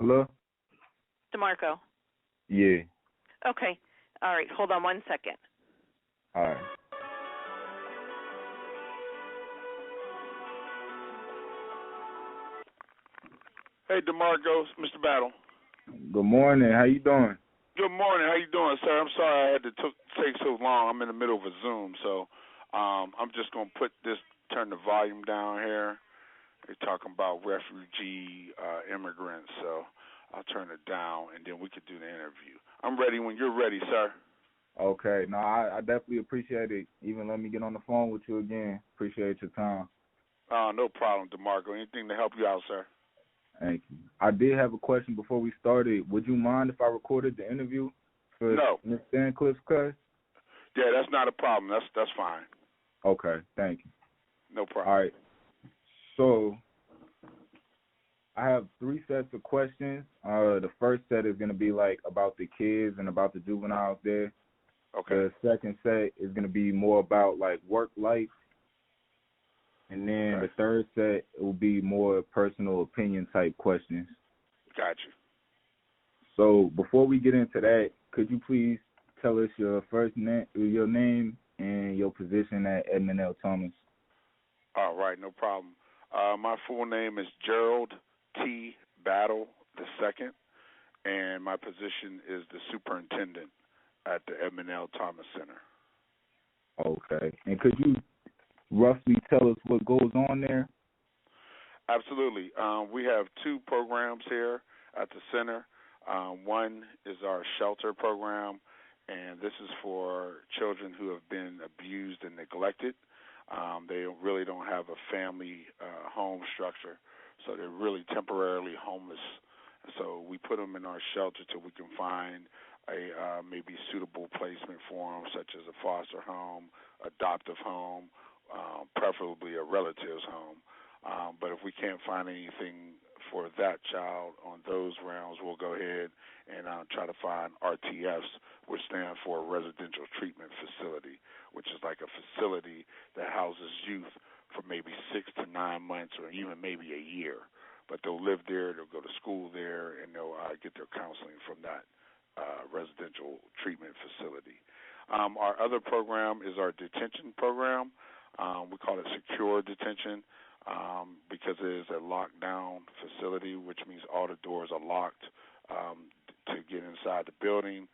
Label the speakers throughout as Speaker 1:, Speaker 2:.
Speaker 1: Hello?
Speaker 2: DeMarco.
Speaker 1: Yeah.
Speaker 2: Okay. All right. Hold on 1 second.
Speaker 1: All right.
Speaker 3: Hey, DeMarco, Mr. Battle.
Speaker 1: Good morning. How you doing?
Speaker 3: Good morning. How you doing, sir? I'm sorry I had to take so long. I'm in the middle of a Zoom, so I'm just going to turn the volume down here. They're talking about refugee immigrants, so I'll turn it down, and then we could do the interview. I'm ready when you're ready, sir.
Speaker 1: Okay. No, I definitely appreciate it. Even let me get on the phone with you again. Appreciate your time.
Speaker 3: No problem, DeMarco. Anything to help you out, sir?
Speaker 1: Thank you. I did have a question before we started. Would you mind if I recorded the interview for
Speaker 3: No.
Speaker 1: Ms. Stancliffe's class?
Speaker 3: Yeah, that's not a problem. That's fine.
Speaker 1: Okay. Thank you.
Speaker 3: No problem.
Speaker 1: All right. So I have 3 sets of questions. The first set is going to be like about the kids and about the juveniles there.
Speaker 3: Okay.
Speaker 1: The second set is going to be more about like work life. And then the third set will be more personal opinion type questions.
Speaker 3: Got you.
Speaker 1: So before we get into that, could you please tell us your your name and your position at Edmund L. Thomas?
Speaker 3: All right, no problem. My full name is Gerald T. Battle II, and my position is the superintendent at the Edmund L. Thomas Center.
Speaker 1: Okay. And could you roughly tell us what goes on there?
Speaker 3: Absolutely. We have 2 programs here at the center. One is our shelter program, and this is for children who have been abused and neglected. They really don't have a family home structure, so they're really temporarily homeless. So we put them in our shelter till we can find a maybe suitable placement for them, such as a foster home, adoptive home, preferably a relative's home. But if we can't find anything for that child on those rounds, we'll go ahead and try to find RTFs, which stand for Residential Treatment Facility, which is like a facility that houses youth for maybe 6 to 9 months or even maybe a year. But they'll live there, they'll go to school there, and they'll get their counseling from that residential treatment facility. Our other program is our detention program. We call it secure detention because it is a lockdown facility, which means all the doors are locked to get inside the building.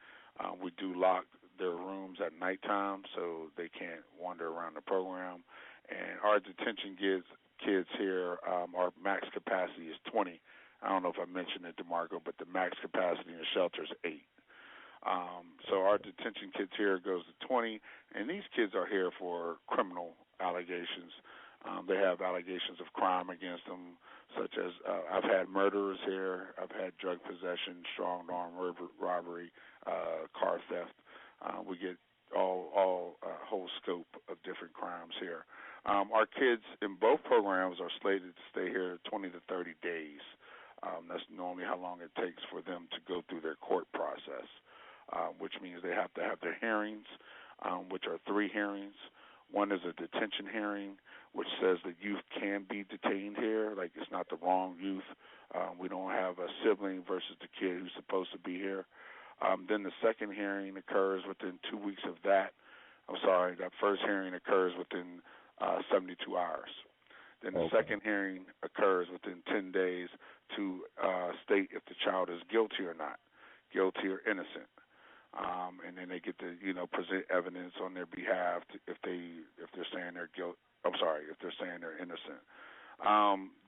Speaker 3: We do lock their rooms at nighttime so they can't wander around the program. And our detention kids here, our max capacity is 20. I don't know if I mentioned it, DeMarco, but the max capacity in the shelter is 8. So our detention kids here goes to 20, and these kids are here for criminal allegations. They have allegations of crime against them, such as I've had murderers here, I've had drug possession, strong arm robbery, car theft. We get all whole scope of different crimes here. Our kids in both programs are slated to stay here 20 to 30 days. That's normally how long it takes for them to go through their court process, which means they have to have their hearings, which are 3 hearings. One is a detention hearing, which says that youth can be detained here, like it's not the wrong youth. We don't have a sibling versus the kid who's supposed to be here. Then the second hearing occurs within 2 weeks of that. That first hearing occurs within 72 hours. Then the second hearing occurs within 10 days to state if the child is guilty or not, guilty or innocent. And then they get to, present evidence on their behalf if they're saying they're if they're saying they're innocent.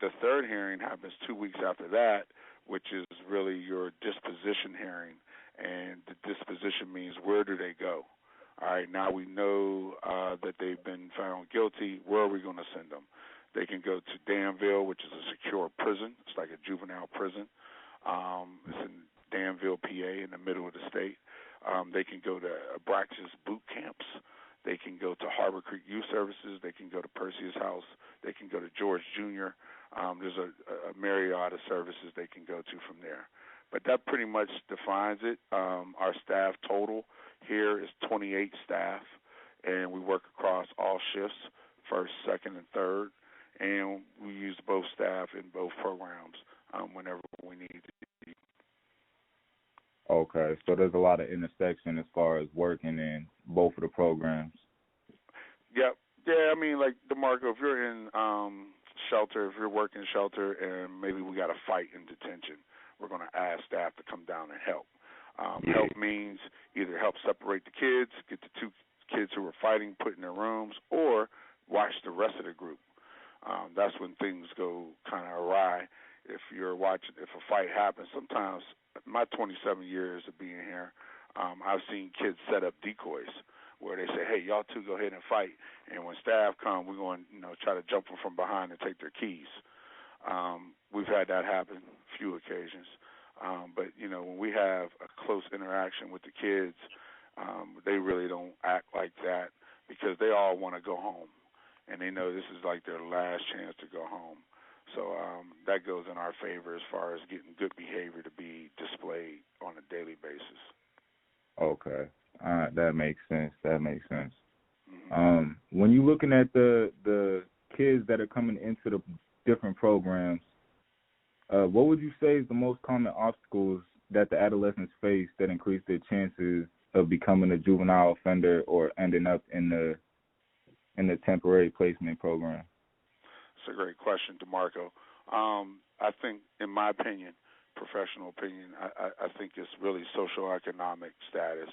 Speaker 3: The third hearing happens 2 weeks after that, which is really your disposition hearing. And the disposition means where do they go? All right, now we know that they've been found guilty. Where are we going to send them? They can go to Danville, which is a secure prison. It's like a juvenile prison. It's in Danville, PA, in the middle of the state. They can go to Abraxas boot camps. They can go to Harbor Creek Youth Services. They can go to Perseus House. They can go to George Jr. There's a myriad of services they can go to from there. But that pretty much defines it. Our staff total here is 28 staff, and we work across all shifts, first, second, and third. And we use both staff in both programs whenever we need to
Speaker 1: Okay, so there's a lot of intersection as far as working in both of the programs.
Speaker 3: Yep. Yeah, I mean, like, DeMarco, if you're in shelter, if you're working shelter and maybe we got a fight in detention, we're going to ask staff to come down and help. Help means either help separate the kids, get the two kids who were fighting put in their rooms, or watch the rest of the group. That's when things go kind of awry. If a fight happens, sometimes, my 27 years of being here, I've seen kids set up decoys where they say, hey, y'all two go ahead and fight, and when staff come, we're going to try to jump them from behind and take their keys. We've had that happen a few occasions. But, when we have a close interaction with the kids, they really don't act like that because they all want to go home, and they know this is like their last chance to go home. So that goes in our favor as far as getting good behavior to be displayed on a daily basis.
Speaker 1: Okay. That makes sense.
Speaker 3: Mm-hmm.
Speaker 1: When you're looking at the kids that are coming into the different programs, what would you say is the most common obstacles that the adolescents face that increase their chances of becoming a juvenile offender or ending up in the temporary placement program?
Speaker 3: It's a great question, DeMarco. I think, in my opinion, professional opinion, I think it's really socioeconomic status.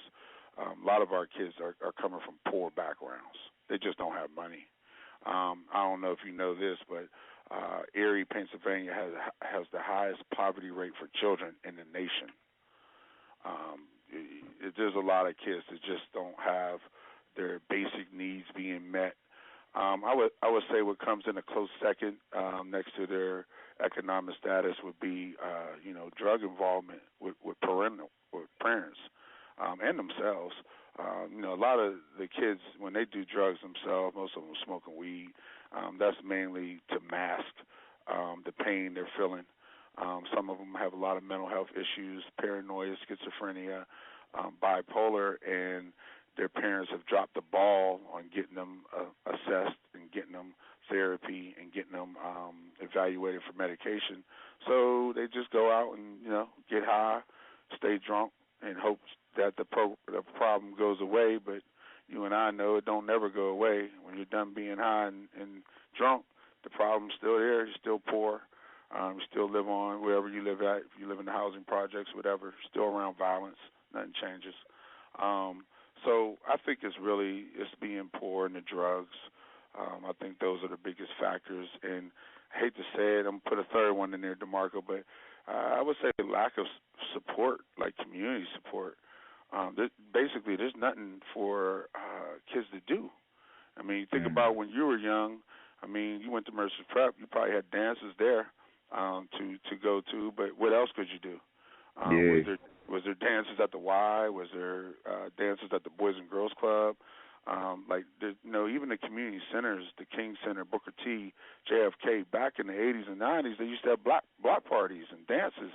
Speaker 3: A lot of our kids are coming from poor backgrounds. They just don't have money. I don't know if you know this, but Erie, Pennsylvania has the highest poverty rate for children in the nation. There's a lot of kids that just don't have their basic needs being met. I would say what comes in a close second next to their economic status would be drug involvement with parents and themselves. A lot of the kids, when they do drugs themselves, most of them are smoking weed. That's mainly to mask the pain they're feeling. Some of them have a lot of mental health issues, paranoia, schizophrenia, bipolar, and their parents have dropped the ball on getting them assessed and getting them therapy and getting them evaluated for medication. So they just go out and get high, stay drunk, and hope that the problem goes away. But you and I know it don't never go away. When you're done being high and drunk, the problem's still there. You're still poor. You still live on wherever you live at. If you live in the housing projects, whatever, still around violence. Nothing changes. So I think it's being poor and the drugs. I think those are the biggest factors. And I hate to say it, I'm going to put a third one in there, DeMarco, but I would say lack of support, like community support. There's nothing for kids to do. I mean, think about when you were young. I mean, you went to Mercer's Prep. You probably had dances there to go to, but what else could you do? Was there dances at the Y? Was there dances at the Boys and Girls Club? Even the community centers, the King Center, Booker T, JFK, back in the 80s and 90s, they used to have block parties and dances.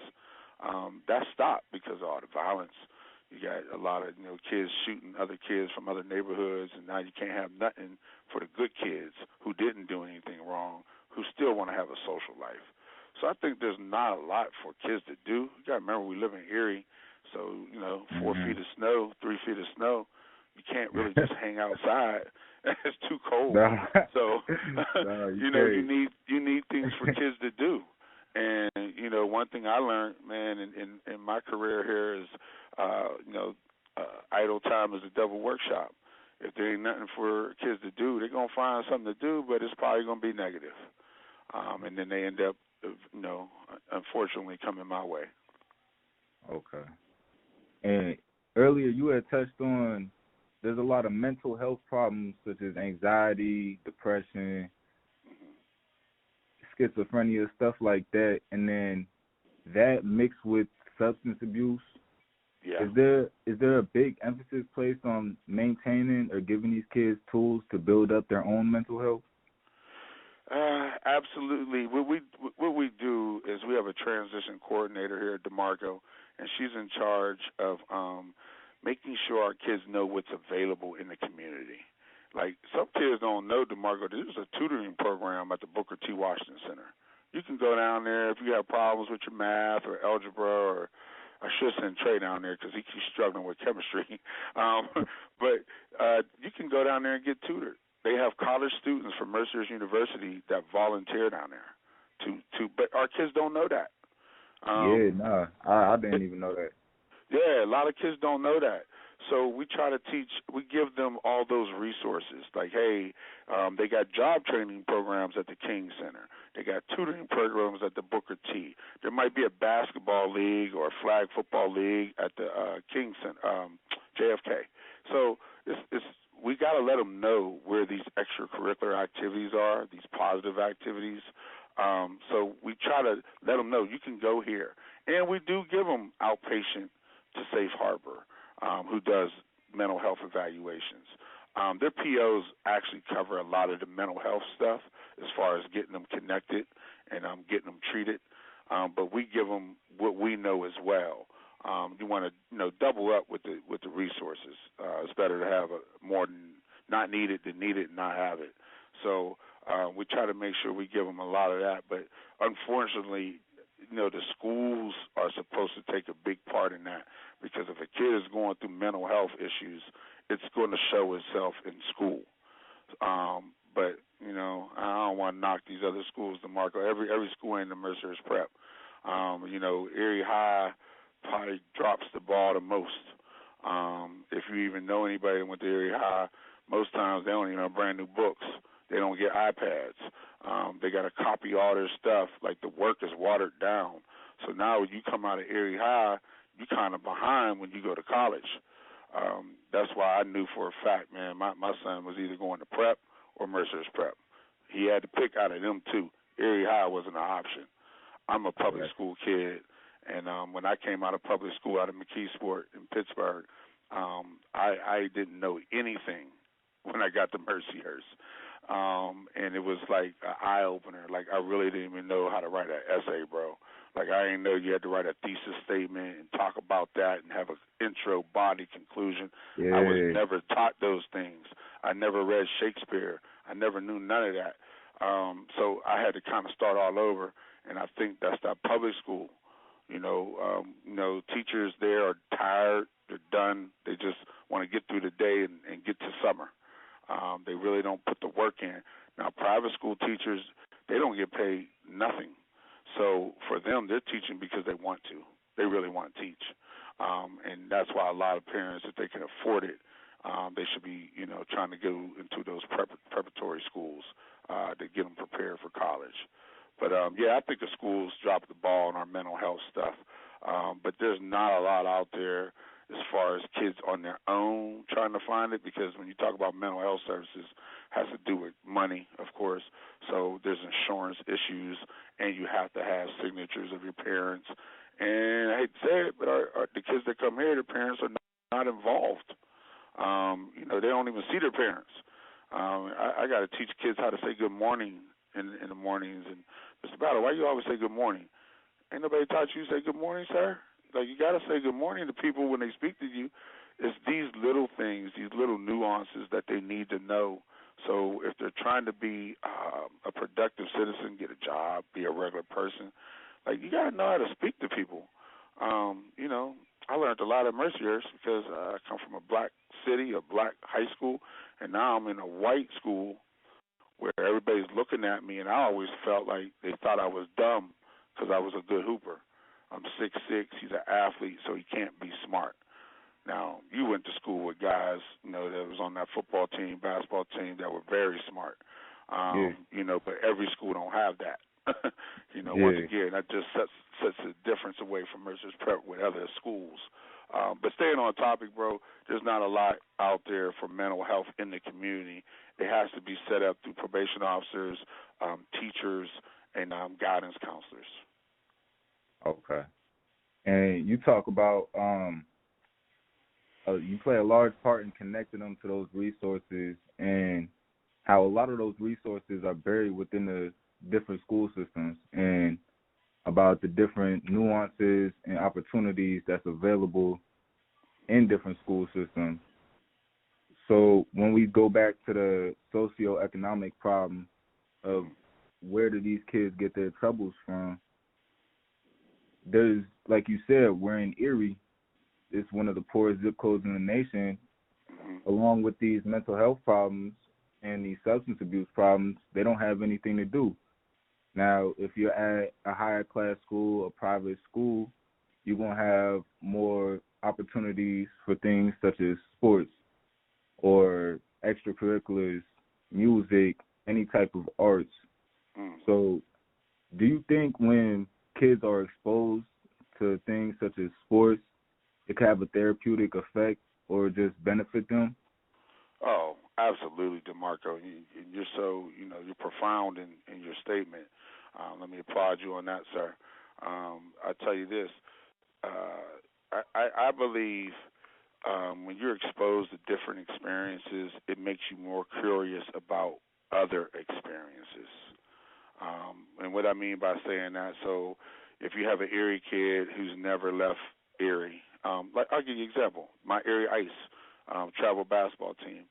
Speaker 3: That stopped because of all the violence. You got a lot of kids shooting other kids from other neighborhoods, and now you can't have nothing for the good kids who didn't do anything wrong, who still want to have a social life. So I think there's not a lot for kids to do. You got to remember we live in Erie, so 4 feet of snow, 3 feet of snow. You can't really just hang outside. It's too cold. So you need things for kids to do. And one thing I learned, man, in my career here is, idle time is a devil workshop. If there ain't nothing for kids to do, they're gonna find something to do, but it's probably gonna be negative. And then they end up, unfortunately, coming my way.
Speaker 1: Okay. And earlier you had touched on there's a lot of mental health problems such as anxiety, depression, schizophrenia, stuff like that, and then that mixed with substance abuse.
Speaker 3: Yeah.
Speaker 1: Is there a big emphasis placed on maintaining or giving these kids tools to build up their own mental health?
Speaker 3: Absolutely. What we do is we have a transition coordinator here at DeMarco, and she's in charge of making sure our kids know what's available in the community. Like, some kids don't know, DeMarco, there's a tutoring program at the Booker T. Washington Center. You can go down there if you have problems with your math or algebra or I should send Trey down there because he keeps struggling with chemistry. But you can go down there and get tutored. They have college students from Mercer's University that volunteer down there but our kids don't know that.
Speaker 1: I didn't even know that.
Speaker 3: Yeah, a lot of kids don't know that. So we try to we give them all those resources. Like, hey, they got job training programs at the King Center. They got tutoring programs at the Booker T. There might be a basketball league or a flag football league at the King Center, JFK. So we got to let them know where these extracurricular activities are, these positive activities. So we try to let them know you can go here. And we do give them outpatient to Safe Harbor, who does mental health evaluations. Their POs actually cover a lot of the mental health stuff as far as getting them connected and getting them treated. But we give them what we know as well. You want to double up with the resources. It's better to have more than not needed than needed and not have it. So we try to make sure we give them a lot of that. But unfortunately, the schools are supposed to take a big part in that, because if a kid is going through mental health issues, it's going to show itself in school. But I don't want to knock these other schools, DeMarco. Every school ain't the Mercer's Prep. Erie High probably drops the ball the most. If you even know anybody that went to Erie High, most times they don't even have brand new books. They don't get iPads. They got to copy all their stuff. Like, the work is watered down. So now when you come out of Erie High, you're kind of behind when you go to college. That's why I knew for a fact, man, my son was either going to prep or Mercer's Prep. He had to pick out of them two. Erie High wasn't an option. I'm a public school kid, and when I came out of public school out of McKeesport in Pittsburgh, I didn't know anything when I got to Mercyhurst. And it was like an eye-opener. Like, I really didn't even know how to write an essay, bro. Like, I didn't know you had to write a thesis statement and talk about that and have an intro, body, conclusion.
Speaker 1: Yeah.
Speaker 3: I was never taught those things. I never read Shakespeare. I never knew none of that. So I had to kind of start all over, and I think that's that public school. Teachers there are tired. They're done. They just want to get through the day and get to summer. They really don't put the work in. Now, private school teachers, they don't get paid nothing. So for them, they're teaching because they want to. They really want to teach. And that's why a lot of parents, if they can afford it, they should be, trying to go into those preparatory schools to get them prepared for college. But, I think the schools dropped the ball on our mental health stuff. But there's not a lot out there as far as kids on their own trying to find it, because when you talk about mental health services, it has to do with money, of course. So there's insurance issues, and you have to have signatures of your parents. And I hate to say it, but the kids that come here, their parents are not involved. They don't even see their parents. I got to teach kids how to say good morning in the mornings. And Mr. Battle, why you always say good morning? Ain't nobody taught you to say good morning, sir? Like, you got to say good morning to people when they speak to you. It's these little things, these little nuances that they need to know. So if they're trying to be a productive citizen, get a job, be a regular person, like, you got to know how to speak to people. I learned a lot at Mercyhurst because I come from a black city, a black high school, and now I'm in a white school where everybody's looking at me, and I always felt like they thought I was dumb because I was a good hooper. I'm 6'6", he's an athlete, so he can't be smart. Now, you went to school with guys, that was on that football team, basketball team that were very smart. But every school don't have that. Once again, that just sets a difference away from Mercer's Prep with other schools. But staying on topic, bro, there's not a lot out there for mental health in the community. It has to be set up through probation officers, teachers, and guidance counselors.
Speaker 1: Okay. And you talk about you play a large part in connecting them to those resources, and how a lot of those resources are buried within the different school systems, and about the different nuances and opportunities that's available in different school systems. So when we go back to the socioeconomic problem of where do these kids get their troubles from, there's, like you said, we're in Erie. It's one of the poorest zip codes in the nation. Along with these mental health problems and these substance abuse problems, they don't have anything to do. Now, if you're at a higher class school, a private school, you're going to have more opportunities for things such as sports or extracurriculars, music, any type of arts. So do you think when kids are exposed to things such as sports, it can have a therapeutic effect or just benefit them?
Speaker 3: Oh, absolutely, DeMarco. You're so, you're profound in your statement. Let me applaud you on that, sir. I tell you this, I believe when you're exposed to different experiences, it makes you more curious about other experiences. And what I mean by saying that, so if you have an Erie kid who's never left Erie, like I'll give you an example. My Erie Ice travel basketball team.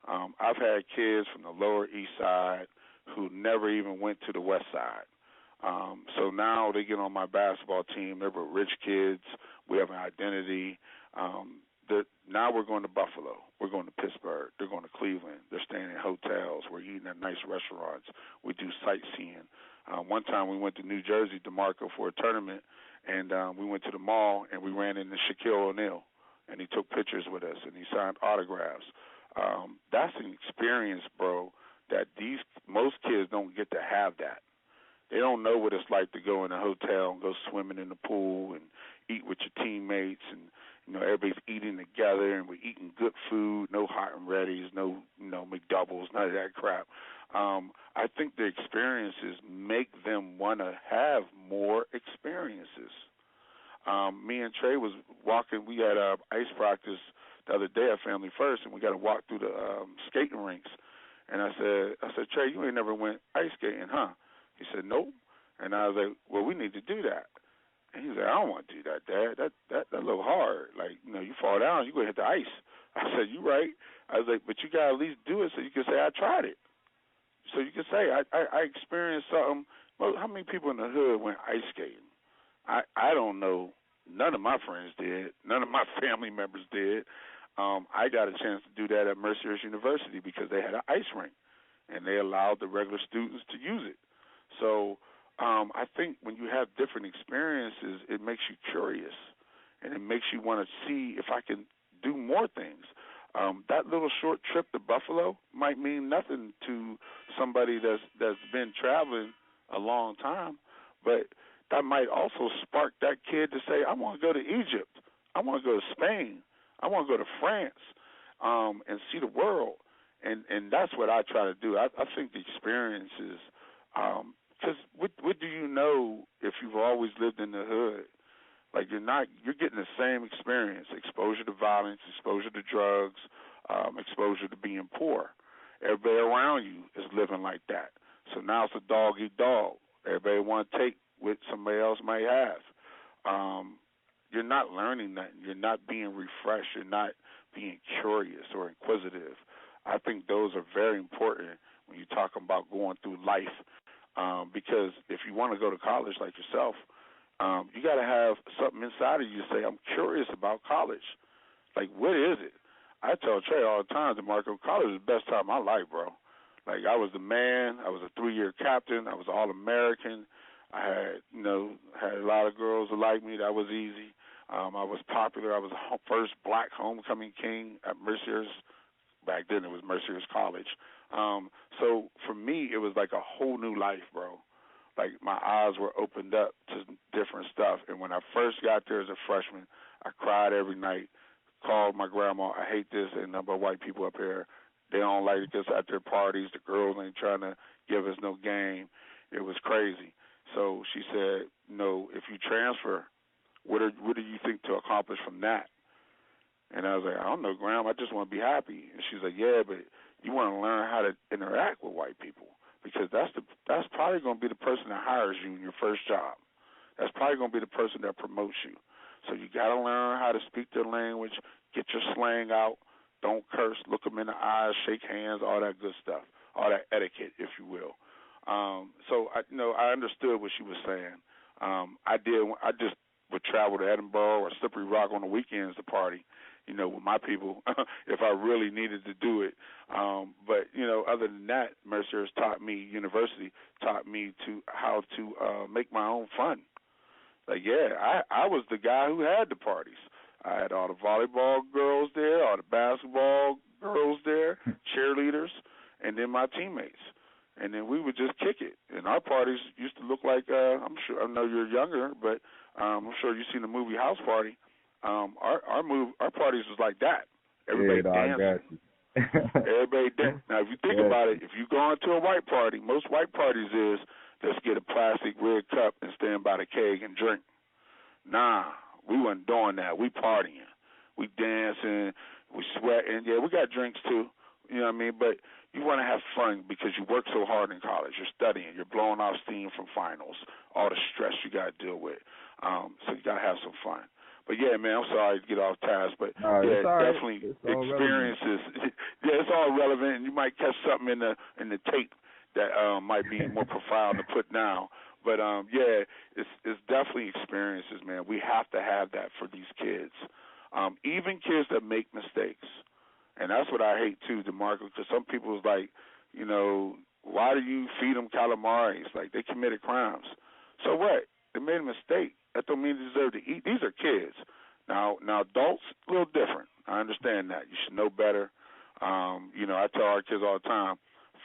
Speaker 3: I've had kids from the Lower East Side who never even went to the West Side. So now they get on my basketball team. They're rich kids. We have an identity. Now we're going to Buffalo. We're going to Pittsburgh. They're going to Cleveland. They're staying in hotels. We're eating at nice restaurants. We do sightseeing. One time we went to New Jersey, DeMarco, for a tournament, and we went to the mall, and we ran into Shaquille O'Neal, and he took pictures with us, and he signed autographs. That's an experience, bro, that most kids don't get to have that. They don't know what it's like to go in a hotel and go swimming in the pool and eat with your teammates, and everybody's eating together, and we're eating good food, no hot and readies, no McDoubles, none of that crap. I think the experiences make them want to have more experiences. Me and Trey was walking. We had ice practice the other day at Family First, and we got to walk through the skating rinks. And I said, Trey, you ain't never went ice skating, huh? He said, nope. And I was like, well, we need to do that. And he was like, I don't want to do that, Dad. That a little hard. Like, you fall down, you're going to hit the ice. I said, you right. I was like, but you got to at least do it so you can say, I tried it. So you can say, I experienced something. Well, how many people in the hood went ice skating? I don't know. None of my friends did. None of my family members did. I got a chance to do that at Mercyhurst University because they had an ice rink, and they allowed the regular students to use it. So I think when you have different experiences, it makes you curious, and it makes you want to see if I can do more things. That little short trip to Buffalo might mean nothing to somebody that's been traveling a long time, but that might also spark that kid to say, I want to go to Egypt. I want to go to Spain. I want to go to France and see the world. And that's what I try to do. I think the experiences, because what do you know if you've always lived in the hood? Like you're getting the same experience, exposure to violence, exposure to drugs, exposure to being poor. Everybody around you is living like that. So now it's a dog eat dog. Everybody want to take what somebody else might have. You're not learning nothing. You're not being refreshed. You're not being curious or inquisitive. I think those are very important when you're talking about going through life, because if you want to go to college like yourself, you got to have something inside of you to say, I'm curious about college. Like, what is it? I tell Trey all the time, DeMarco, college is the best time of my life, bro. Like, I was the man. I was a 3-year captain. I was All-American. I had a lot of girls that liked me. That was easy. I was popular. I was the first black homecoming king at Mercyhurst. Back then it was Mercyhurst College. So for me, it was like a whole new life, bro. Like, my eyes were opened up to different stuff. And when I first got there as a freshman, I cried every night, called my grandma, I hate this, and number of white people up here. They don't like us at their parties. The girls ain't trying to give us no game. It was crazy. So she said, if you transfer, what do you think to accomplish from that? And I was like, I don't know, Grandma, I just want to be happy. And she's like, yeah, but you want to learn how to interact with white people, because that's probably going to be the person that hires you in your first job. That's probably going to be the person that promotes you. So you got to learn how to speak their language, get your slang out, don't curse, look them in the eyes, shake hands, all that good stuff, all that etiquette, if you will. So I understood what she was saying. I just would travel to Edinburgh or Slippery Rock on the weekends to party, with my people if I really needed to do it. But other than that, Mercer's University taught me to how to make my own fun. Like, yeah, I was the guy who had the parties. I had all the volleyball girls there, all the basketball girls there, cheerleaders, and then my teammates. And then we would just kick it. And our parties used to look like, I know you're younger, but I'm sure you've seen the movie House Party. Our parties was like that. Everybody dancing. Everybody dancing. Now, if you think about it, if you go into a white party, most white parties is let's get a plastic red cup and stand by the keg and drink. Nah, we wasn't doing that. We partying. We dancing. We sweating. Yeah, we got drinks too. You know what I mean? But you want to have fun because you work so hard in college. You're studying. You're blowing off steam from finals. All the stress you got to deal with. So you got to have some fun. But, yeah, man, I'm sorry to get off task. But, definitely experiences. Yeah, it's all relevant. And you might catch something in the tape that might be more profound to put now. But, it's definitely experiences, man. We have to have that for these kids. Even kids that make mistakes. And that's what I hate, too, DeMarco, because some people is like, why do you feed them calamari? It's like they committed crimes. So what? They made a mistake. That don't mean they deserve to eat. These are kids. Now adults, a little different. I understand that. You should know better. I tell our kids all the time,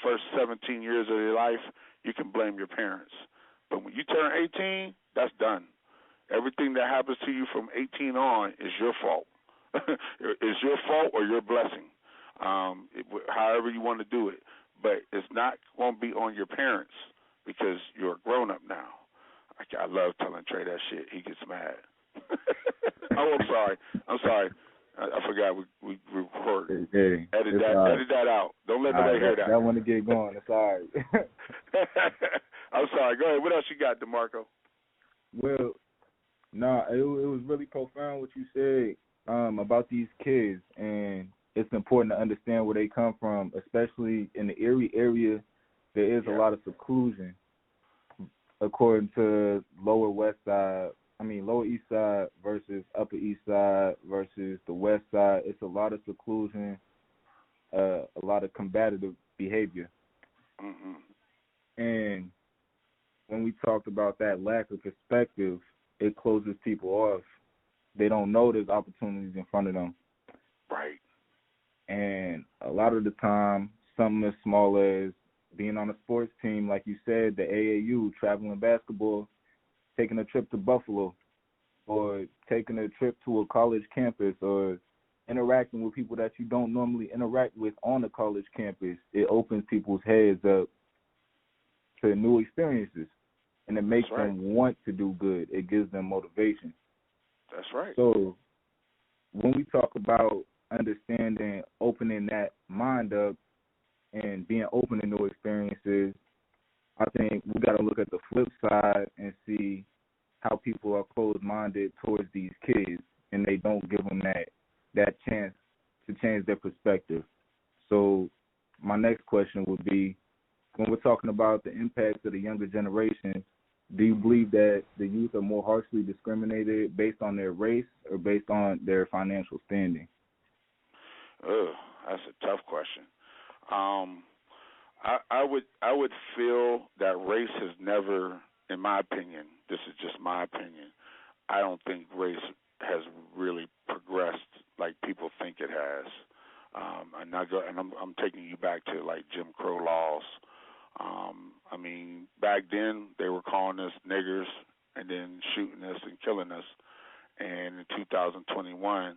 Speaker 3: first 17 years of their life, you can blame your parents. But when you turn 18, that's done. Everything that happens to you from 18 on is your fault. It's your fault or your blessing, however you want to do it. But it's not going to be on your parents because you're a grown-up now. I love telling Trey that shit. He gets mad. Oh, I'm sorry. I forgot we recorded.
Speaker 1: Hey,
Speaker 3: edit that out. Don't let nobody hear that.
Speaker 1: I want to get going. It's all right.
Speaker 3: I'm sorry. Go ahead. What else you got, DeMarco?
Speaker 1: Well, it was really profound what you said about these kids, and it's important to understand where they come from, especially in the Erie area. There is a lot of seclusion, according to Lower East Side versus Upper East Side versus the West Side. It's a lot of seclusion, a lot of combative behavior.
Speaker 3: Mm-hmm.
Speaker 1: And when we talked about that lack of perspective, it closes people off. They don't know there's opportunities in front of them.
Speaker 3: Right.
Speaker 1: And a lot of the time, something as small as being on a sports team, like you said, the AAU, traveling basketball, taking a trip to Buffalo, or taking a trip to a college campus, or interacting with people that you don't normally interact with on a college campus. It opens people's heads up to new experiences, and it makes them want to do good. It gives them motivation.
Speaker 3: That's right.
Speaker 1: So when we talk about understanding, opening that mind up, and being open to new experiences, I think we got to look at the flip side and see how people are closed-minded towards these kids, and they don't give them that chance to change their perspective. So my next question would be, when we're talking about the impacts of the younger generation, do you believe that the youth are more harshly discriminated based on their race or based on their financial standing?
Speaker 3: That's a tough question. I would feel that race has never, in my opinion, this is just my opinion, I don't think race has really progressed like people think it has. I'm taking you back to like Jim Crow laws. Back then they were calling us niggers and then shooting us and killing us. And in 2021,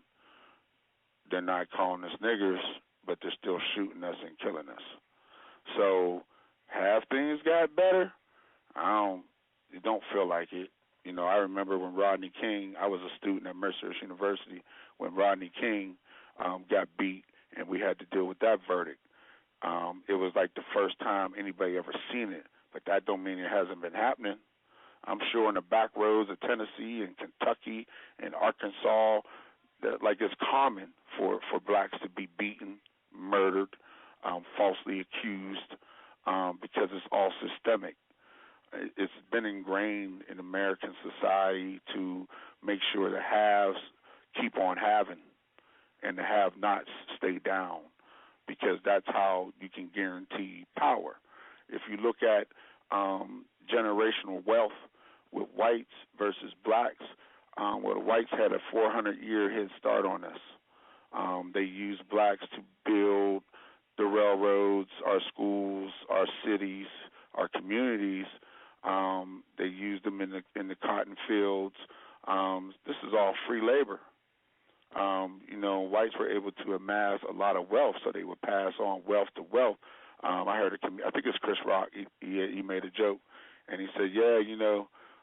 Speaker 3: they're not calling us niggers, but they're still shooting us and killing us. So have things got better? It don't feel like it. I remember when Rodney King, I was a student at Mercer University, when Rodney King got beat and we had to deal with that verdict. It was like the first time anybody ever seen it, but that don't mean it hasn't been happening. I'm sure in the back roads of Tennessee and Kentucky and Arkansas, that like it's common for blacks to be beaten, murdered, falsely accused, because it's all systemic. it's been ingrained in American society to make sure the haves keep on having and the have-nots stay down, because that's how you can guarantee power. If you look at generational wealth with whites versus blacks, well, the whites had a 400-year head start on us. They used blacks to build the railroads, our schools, our cities, our communities. They used them in the cotton fields. This is all free labor. Whites were able to amass a lot of wealth, so they would pass on wealth to wealth. I heard I think it's Chris Rock. He made a joke, and he said, "Yeah,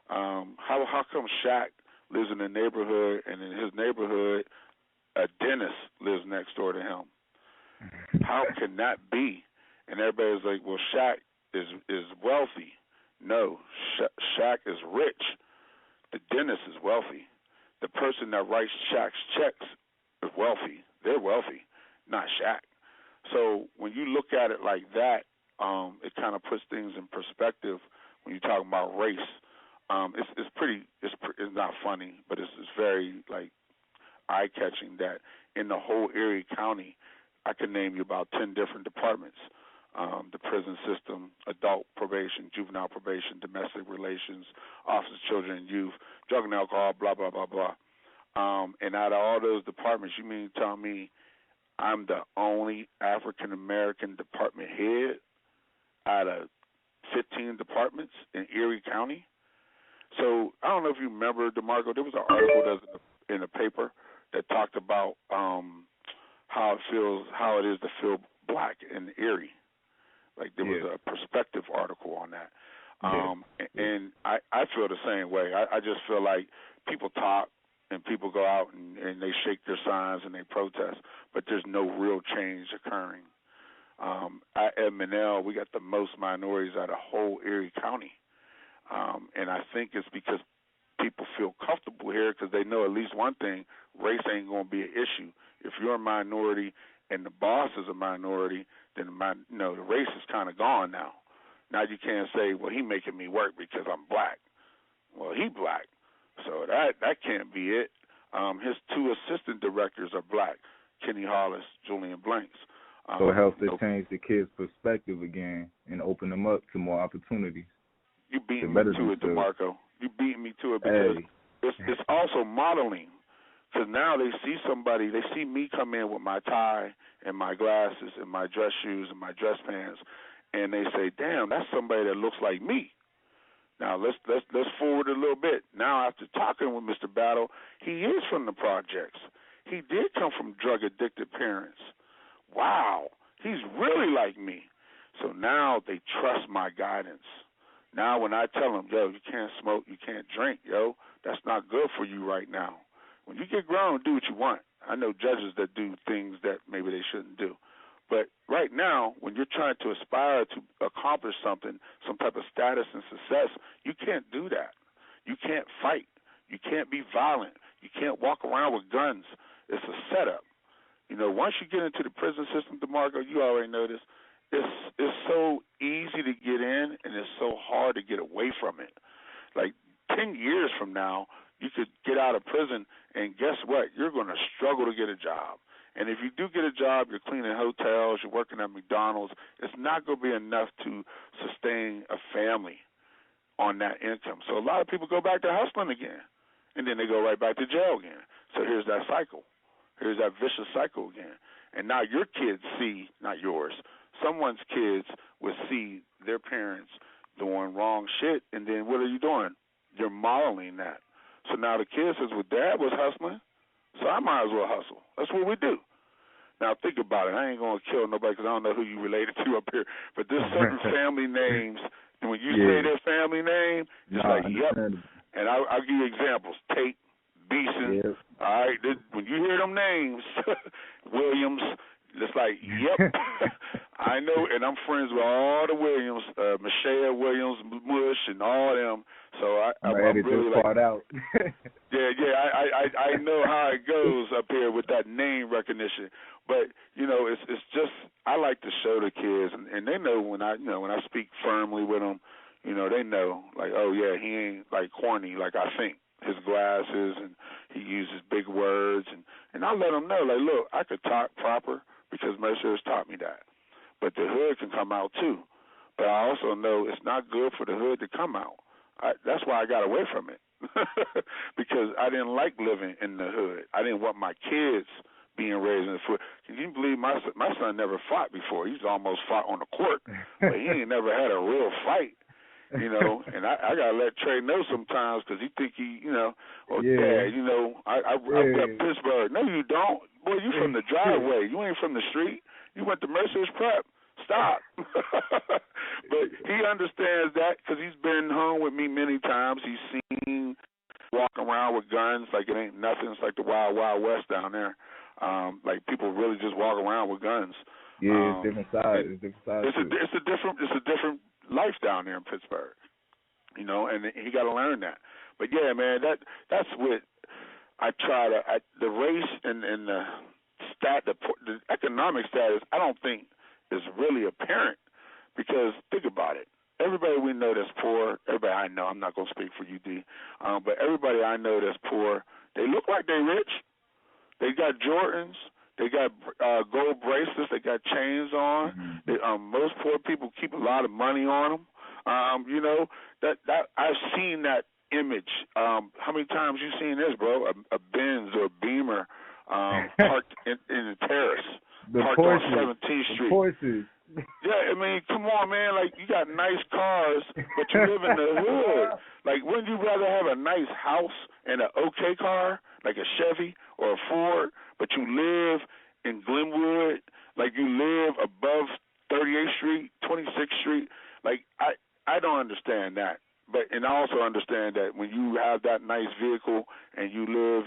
Speaker 3: how come Shaq lives in a neighborhood, and in his neighborhood, a dentist lives next door to him? How can that be?" And everybody's like, "Well, Shaq is wealthy." No, Shaq is rich. The dentist is wealthy. The person that writes Shaq's checks is wealthy. They're wealthy, not Shaq. So when you look at it like that, it kind of puts things in perspective when you're talking about race. It's not funny, but it's very like eye-catching that in the whole Erie County, I can name you about 10 different departments. The prison system, adult probation, juvenile probation, domestic relations, office of children and youth, drug and alcohol, blah, blah, blah, blah. And out of all those departments, you mean to tell me I'm the only African-American department head out of 15 departments in Erie County? So I don't know if you remember, DeMarco, there was an article that was in the paper that talked about how it is to feel black in Erie. Like there was a perspective article on that. And I feel the same way. I just feel like people talk and people go out and they shake their signs and they protest, but there's no real change occurring. At Manel, we got the most minorities out of whole Erie County. And I think it's because people feel comfortable here because they know at least one thing, race ain't going to be an issue. If you're a minority and the boss is a minority, then the race is kind of gone now. Now you can't say, well, he making me work because I'm black. Well, he black, so that can't be it. His two assistant directors are black, Kenny Hollis, Julian Blanks.
Speaker 1: So it helps to change the kids' perspective again and open them up to more opportunities.
Speaker 3: You beat me to it, DeMarco. You beat me to it because it's also modeling. Because now they see me come in with my tie and my glasses and my dress shoes and my dress pants, and they say, "Damn, that's somebody that looks like me." Now let's forward a little bit. Now after talking with Mr. Battle, he is from the projects. He did come from drug addicted parents. Wow, he's really like me. So now they trust my guidance. Now when I tell them, yo, you can't smoke, you can't drink, yo, that's not good for you right now. When you get grown, do what you want. I know judges that do things that maybe they shouldn't do. But right now, when you're trying to aspire to accomplish something, some type of status and success, you can't do that. You can't fight. You can't be violent. You can't walk around with guns. It's a setup. Once you get into the prison system, DeMarco, you already know this, it's so easy to get in and it's so hard to get away from it. Like 10 years from now, you could get out of prison, and guess what? You're going to struggle to get a job. And if you do get a job, you're cleaning hotels, you're working at McDonald's, it's not going to be enough to sustain a family on that income. So a lot of people go back to hustling again, and then they go right back to jail again. So here's that cycle. Here's that vicious cycle again. And now your kids see, not yours, someone's kids will see their parents doing wrong shit, and then what are you doing? You're modeling that. So now the kid says, well, Dad was hustling, so I might as well hustle. That's what we do. Now think about it. I ain't going to kill nobody because I don't know who you related to up here, but there's certain family names, and when you say their family name, it's like, yep. And I'll give you examples. Tate, Beeson, all right? When you hear them names, Williams, it's like, yep, I know, and I'm friends with all the Williams, Michelle Williams, Mush, and all of them. So I'm really like, part out. I know how it goes up here with that name recognition. But it's just I like to show the kids, and they know when I speak firmly with them. They know, like, oh yeah, he ain't like corny like I think. His glasses, and he uses big words, and I let him know, like, look, I could talk proper because Mercer has taught me that. But the hood can come out too. But I also know it's not good for the hood to come out. That's why I got away from it. Because I didn't like living in the hood. I didn't want my kids being raised in the hood. Can you believe my son never fought before? He's almost fought on the court, but he ain't never had a real fight. And I gotta let Trey know sometimes because he think Dad, I rep Pittsburgh. No, you don't. Boy, you from the driveway. You ain't from the street. You went to Mercer's Prep. Stop. But he understands that because he's been home with me many times. He's seen walking around with guns like it ain't nothing. It's like the Wild Wild West down there. Like people really just walk around with guns.
Speaker 1: Yeah, it's different sides.
Speaker 3: It's a different life down there in Pittsburgh. And he got to learn that. But yeah, man, that's what I try to. The race and the the economic status, I don't think is really apparent because think about it. Everybody we know that's poor, everybody I know, I'm not going to speak for you, D, but everybody I know that's poor, they look like they're rich. They got Jordans. They got gold bracelets. They got chains on. Most poor people keep a lot of money on them. That I've seen that image. How many times you seen this, bro? A Benz or a Beamer parked in the terrace, parked on 17th Street.
Speaker 1: The Porsches.
Speaker 3: Yeah, I mean, come on, man. Like, you got nice cars, but you live in the hood. Like, wouldn't you rather have a nice house and an okay car, like a Chevy or a Ford, but you live in Glenwood, like you live above 38th Street, 26th Street? Like, I don't understand that. And I also understand that when you have that nice vehicle and you live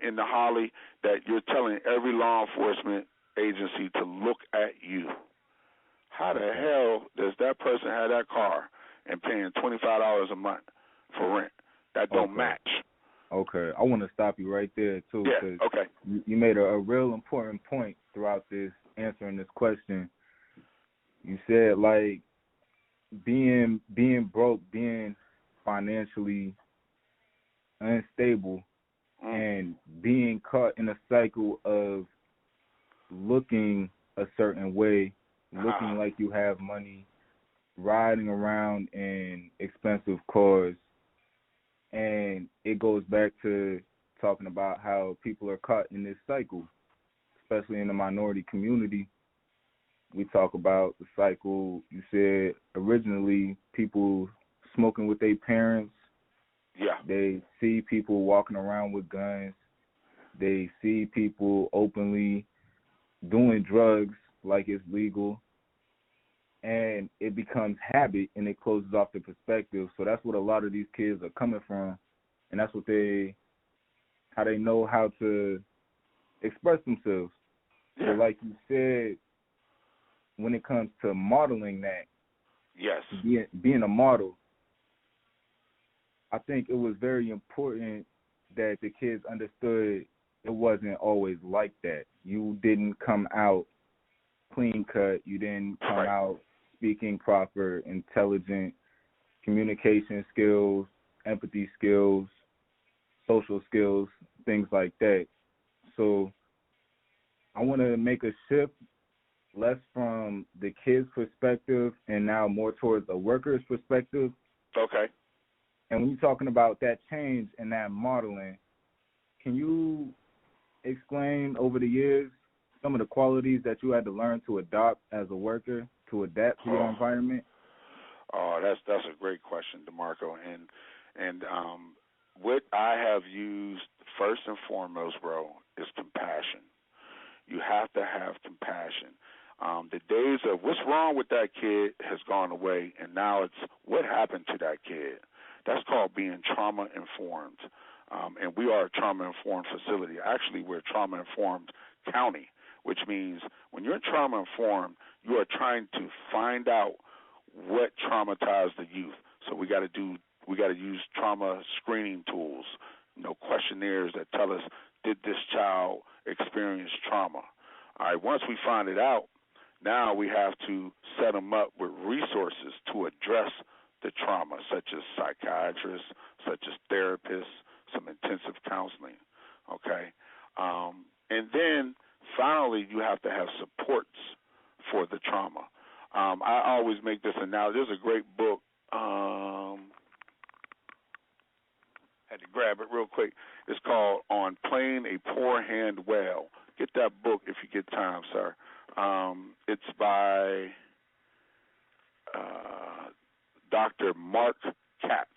Speaker 3: in the Holly, that you're telling every law enforcement agency to look at you. How the hell does that person have that car and paying $25 a month for rent? That don't match.
Speaker 1: Okay. I want to stop you right there, too.
Speaker 3: Yeah, okay.
Speaker 1: You made a real important point throughout this, answering this question. You said, like, being broke, being financially unstable, and being caught in a cycle of looking a certain way, looking like you have money, riding around in expensive cars, and it goes back to talking about how people are caught in this cycle, especially in the minority community. We talk about the cycle. You said originally people smoking with their parents.
Speaker 3: Yeah.
Speaker 1: They see people walking around with guns. They see people openly doing drugs like it's legal. And it becomes habit, and it closes off the perspective. So that's what a lot of these kids are coming from, and that's what how they know how to express themselves.
Speaker 3: Yeah.
Speaker 1: So like you said, when it comes to modeling that,
Speaker 3: yes,
Speaker 1: being a model, I think it was very important that the kids understood it wasn't always like that. You didn't come out clean cut. You didn't come out speaking proper, intelligent, communication skills, empathy skills, social skills, things like that. So I want to make a shift less from the kid's perspective and now more towards the worker's perspective.
Speaker 3: Okay.
Speaker 1: And when you're talking about that change and that modeling, can you explain over the years some of the qualities that you had to learn to adopt as a worker, to adapt to your environment?
Speaker 3: Oh, that's a great question, DeMarco. And what I have used first and foremost, bro, is compassion. You have to have compassion. The days of what's wrong with that kid has gone away, and now it's what happened to that kid. That's called being trauma-informed. And we are a trauma-informed facility. Actually, we're a trauma-informed county, which means when you're trauma-informed, you are trying to find out what traumatized the youth. So we got to use trauma screening tools, questionnaires that tell us, did this child experience trauma? All right, once we find it out, now we have to set them up with resources to address the trauma, such as psychiatrists, such as therapists, some intensive counseling, okay? And then finally you have to have supports for the trauma. I always make this analogy. There's a great book. Had to grab it real quick. It's called On Playing a Poor Hand Well. Get that book if you get time, sir. It's by Dr. Mark Katz.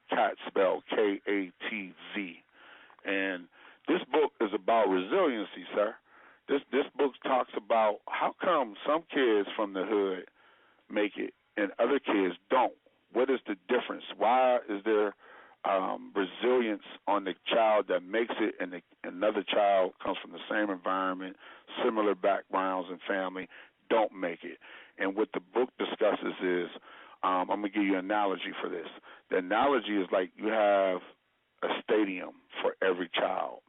Speaker 3: Katz spelled K-A-T-Z. And this book is about resiliency, sir. This book talks about how come some kids from the hood make it and other kids don't. What is the difference? Why is there resilience on the child that makes it and another child comes from the same environment, similar backgrounds and family, don't make it? And what the book discusses is, I'm going to give you an analogy for this. The analogy is like you have a stadium for every child.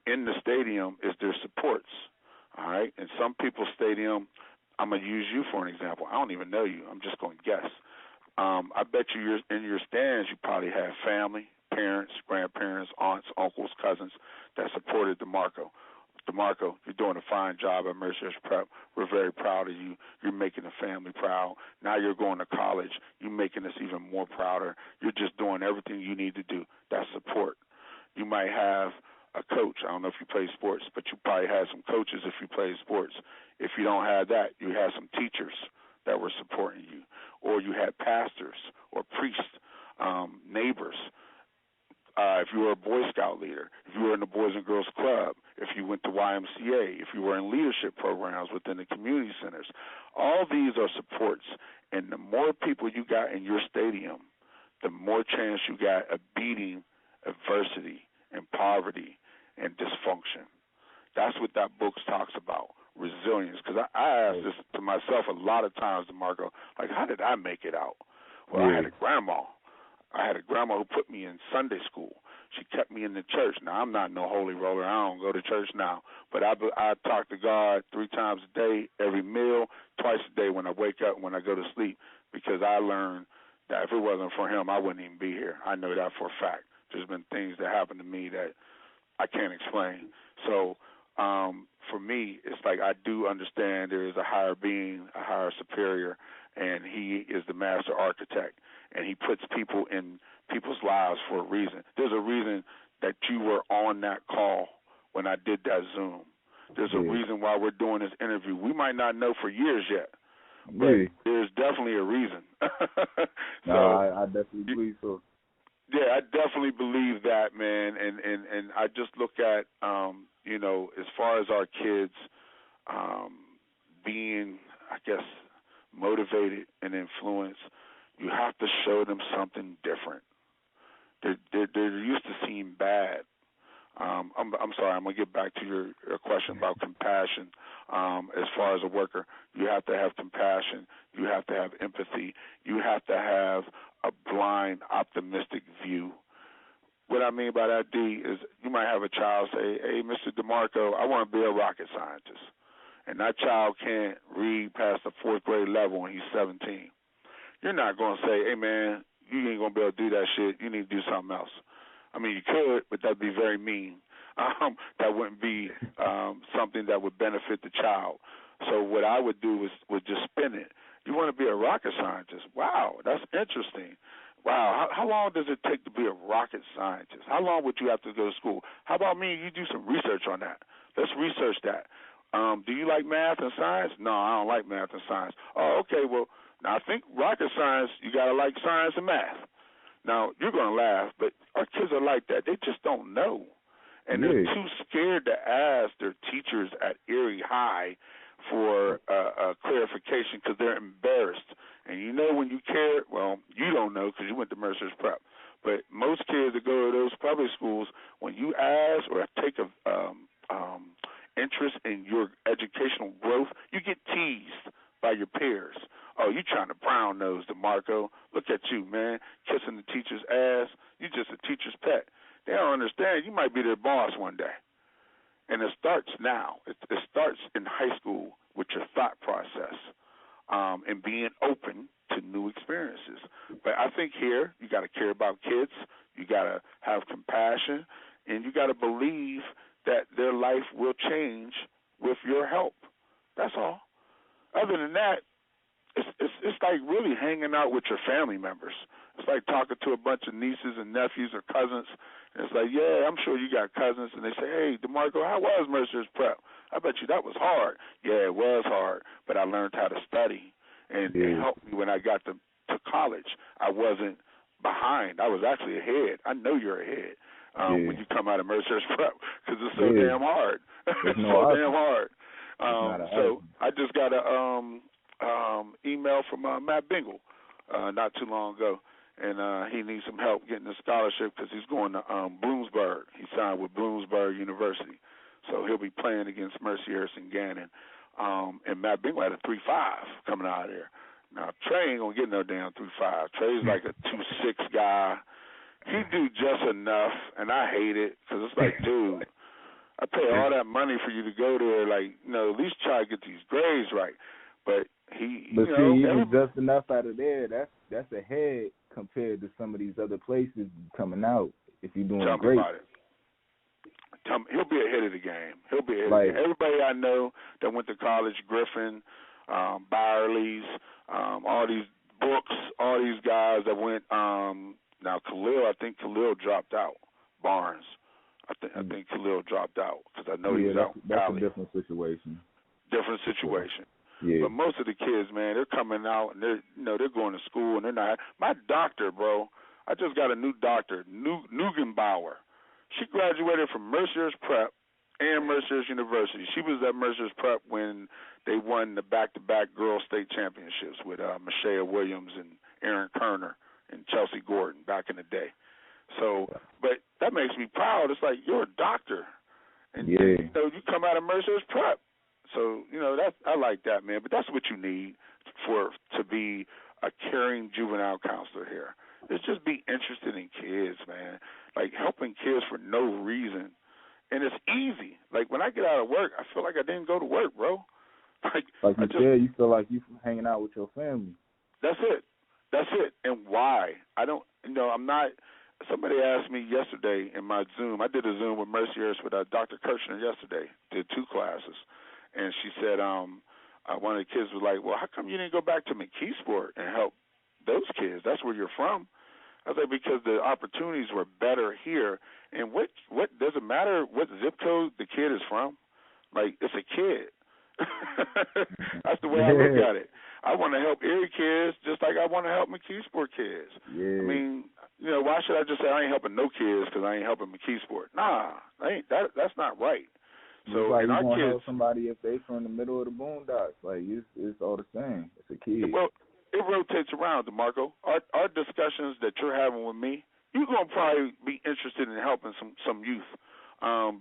Speaker 3: In the stadium is their supports, all right? In some people's stadium, I'm going to use you for an example. I don't even know you. I'm just going to guess. I bet you in your stands you probably have family, parents, grandparents, aunts, uncles, cousins that supported DeMarco. DeMarco, you're doing a fine job at Mercer's Prep. We're very proud of you. You're making the family proud. Now you're going to college. You're making us even more prouder. You're just doing everything you need to do. That's support. You might have a coach. I don't know if you play sports, but you probably had some coaches if you play sports. If you don't have that, you had some teachers that were supporting you, or you had pastors or priests, neighbors. If you were a Boy Scout leader, if you were in the Boys and Girls Club, if you went to YMCA, if you were in leadership programs within the community centers, all these are supports. And the more people you got in your stadium, the more chance you got of beating adversity and poverty and dysfunction. That's what that book talks about, resilience. Because I asked this to myself a lot of times, DeMarco, like, how did I make it out? Well, I had a grandma. I had a grandma who put me in Sunday school. She kept me in the church. Now, I'm not no holy roller. I don't go to church now. But I talk to God 3 times a day, every meal, twice a day when I wake up and when I go to sleep, because I learned that if it wasn't for him, I wouldn't even be here. I know that for a fact. There's been things that happened to me that I can't explain. So for me, it's like I do understand there is a higher being, a higher superior, and he is the master architect. And he puts people in people's lives for a reason. There's a reason that you were on that call when I did that Zoom. There's a reason why we're doing this interview. We might not know for years yet, but there's definitely a reason.
Speaker 1: I definitely believe so.
Speaker 3: Yeah, I definitely believe that, man. And I just look at, as far as our kids being, I guess, motivated and influenced, you have to show them something different. They're used to seeing bad. I'm sorry, I'm going to get back to your question about compassion. As far as a worker, you have to have compassion. You have to have empathy. You have to have a blind, optimistic view. What I mean by that, D, is you might have a child say, hey, Mr. DeMarco, I want to be a rocket scientist. And that child can't read past the 4th grade level when he's 17. You're not going to say, hey, man, you ain't going to be able to do that shit. You need to do something else. I mean, you could, but that would be very mean. That wouldn't be something that would benefit the child. So what I would do was just spin it. You want to be a rocket scientist? Wow, that's interesting. Wow, how long does it take to be a rocket scientist? How long would you have to go to school? How about me? You do some research on that. Let's research that. Do you like math and science? No, I don't like math and science. Oh, okay, well, now I think rocket science, you got to like science and math. Now, you're going to laugh, but our kids are like that. They just don't know. And they're too scared to ask their teachers at Erie High for clarification because they're embarrassed. And you know when you care, well, you don't know because you went to Mercer's Prep. But most kids that go to those public schools, when you ask or take a interest in your educational growth, you get teased by your peers. Oh, you trying to brown nose DeMarco. Look at you, man, kissing the teacher's ass. You just a teacher's pet. They don't understand. You might be their boss one day. And it starts now. It starts in high school with your thought process. and being open to new experiences. But I think here you got to care about kids, you got to have compassion, and you got to believe that their life will change with your help. That's all. Other than that, it's like really hanging out with your family members. It's like talking to a bunch of nieces and nephews or cousins. And it's like, yeah, I'm sure you got cousins, and they say, hey, DeMarco, how was Mercer's prep? I bet you that was hard. Yeah, it was hard, but I learned how to study, and it helped me when I got to college. I wasn't behind. I was actually ahead. I know you're ahead when you come out of Mercer's prep because it's so damn hard. It's so damn hard. So I just got a email from Matt Bingle not too long ago, and he needs some help getting a scholarship because he's going to Bloomsburg. He signed with Bloomsburg University, so he'll be playing against Mercyhurst and Gannon. And Matt Bingle had a 3.5 coming out of there. Now Trey ain't gonna get no damn 3.5. Trey's like a 2.6 guy. He do just enough, and I hate it because it's like, dude, I pay all that money for you to go there. Like, at least try to get these grades right. But
Speaker 1: even just enough out of there, that's ahead compared to some of these other places coming out. If you're doing great,
Speaker 3: about it. He'll be ahead of the game. He'll be ahead of the game. Everybody I know that went to college, Griffin, Byerly's, all these books, all these guys that went. Now Khalil, I think Khalil dropped out. Barnes, I think Khalil dropped out because I know he was out in
Speaker 1: that's
Speaker 3: college.
Speaker 1: A different situation.
Speaker 3: Different situation.
Speaker 1: Yeah.
Speaker 3: But most of the kids, man, they're coming out and they're going to school and they're not. My doctor, bro, I just got a new doctor, Neugenbauer. She graduated from Mercyhurst Prep and Mercyhurst University. She was at Mercyhurst Prep when they won the back-to-back girls state championships with Mashea Williams and Aaron Kerner and Chelsea Gordon back in the day. So, but that makes me proud. It's like you're a doctor, and you come out of Mercyhurst Prep. So I like that, man. But that's what you need to be a caring juvenile counselor here. Is just be interested in kids, man. Like helping kids for no reason, and it's easy. Like when I get out of work, I feel like I didn't go to work, bro.
Speaker 1: Like you said, you feel like you hanging out with your family.
Speaker 3: That's it. And why? I don't. I'm not. Somebody asked me yesterday in my Zoom. I did a Zoom with Mercyhurst with Dr. Kirchner yesterday. Did 2 classes. And she said, one of the kids was like, well, how come you didn't go back to McKeesport and help those kids? That's where you're from. I was like, because the opportunities were better here. And what does it matter what zip code the kid is from? Like, it's a kid. That's the way I look at it. I want to help Erie kids just like I want to help McKeesport kids.
Speaker 1: Yeah.
Speaker 3: I mean, why should I just say I ain't helping no kids because I ain't helping McKeesport? Nah, that's not right. So
Speaker 1: it's like
Speaker 3: and
Speaker 1: you
Speaker 3: our
Speaker 1: want to
Speaker 3: kids,
Speaker 1: help somebody if they from the middle of the boondocks. Like it's all the same. It's a kid.
Speaker 3: Well, it rotates around, DeMarco. Our discussions that you're having with me, you're gonna probably be interested in helping some youth,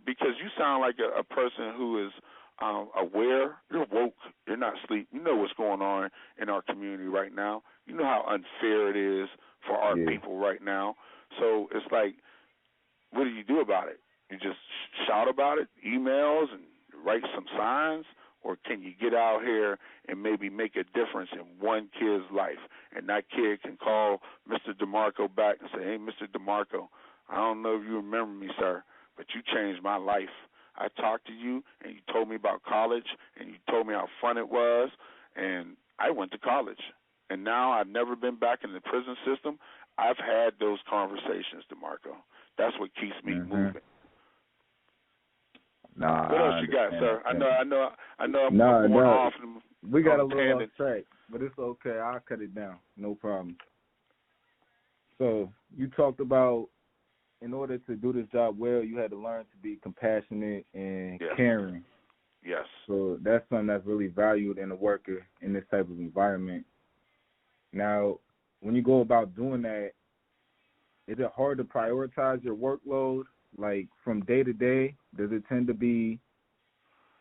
Speaker 3: because you sound like a person who is aware. You're woke. You're not asleep. You know what's going on in our community right now. You know how unfair it is for our people right now. So it's like, what do you do about it? You just shout about it, emails, and write some signs? Or can you get out here and maybe make a difference in one kid's life? And that kid can call Mr. DeMarco back and say, hey, Mr. DeMarco, I don't know if you remember me, sir, but you changed my life. I talked to you, and you told me about college, and you told me how fun it was, and I went to college. And now I've never been back in the prison system. I've had those conversations, DeMarco. That's what keeps me moving.
Speaker 1: Nah,
Speaker 3: what else you got, sir? I know. I'm going off.
Speaker 1: We got a little off track, but it's okay. I'll cut it down. No problem. So you talked about, in order to do this job well, you had to learn to be compassionate and caring.
Speaker 3: Yes.
Speaker 1: So that's something that's really valued in a worker in this type of environment. Now, when you go about doing that, is it hard to prioritize your workload? Like from day to day, does it tend to be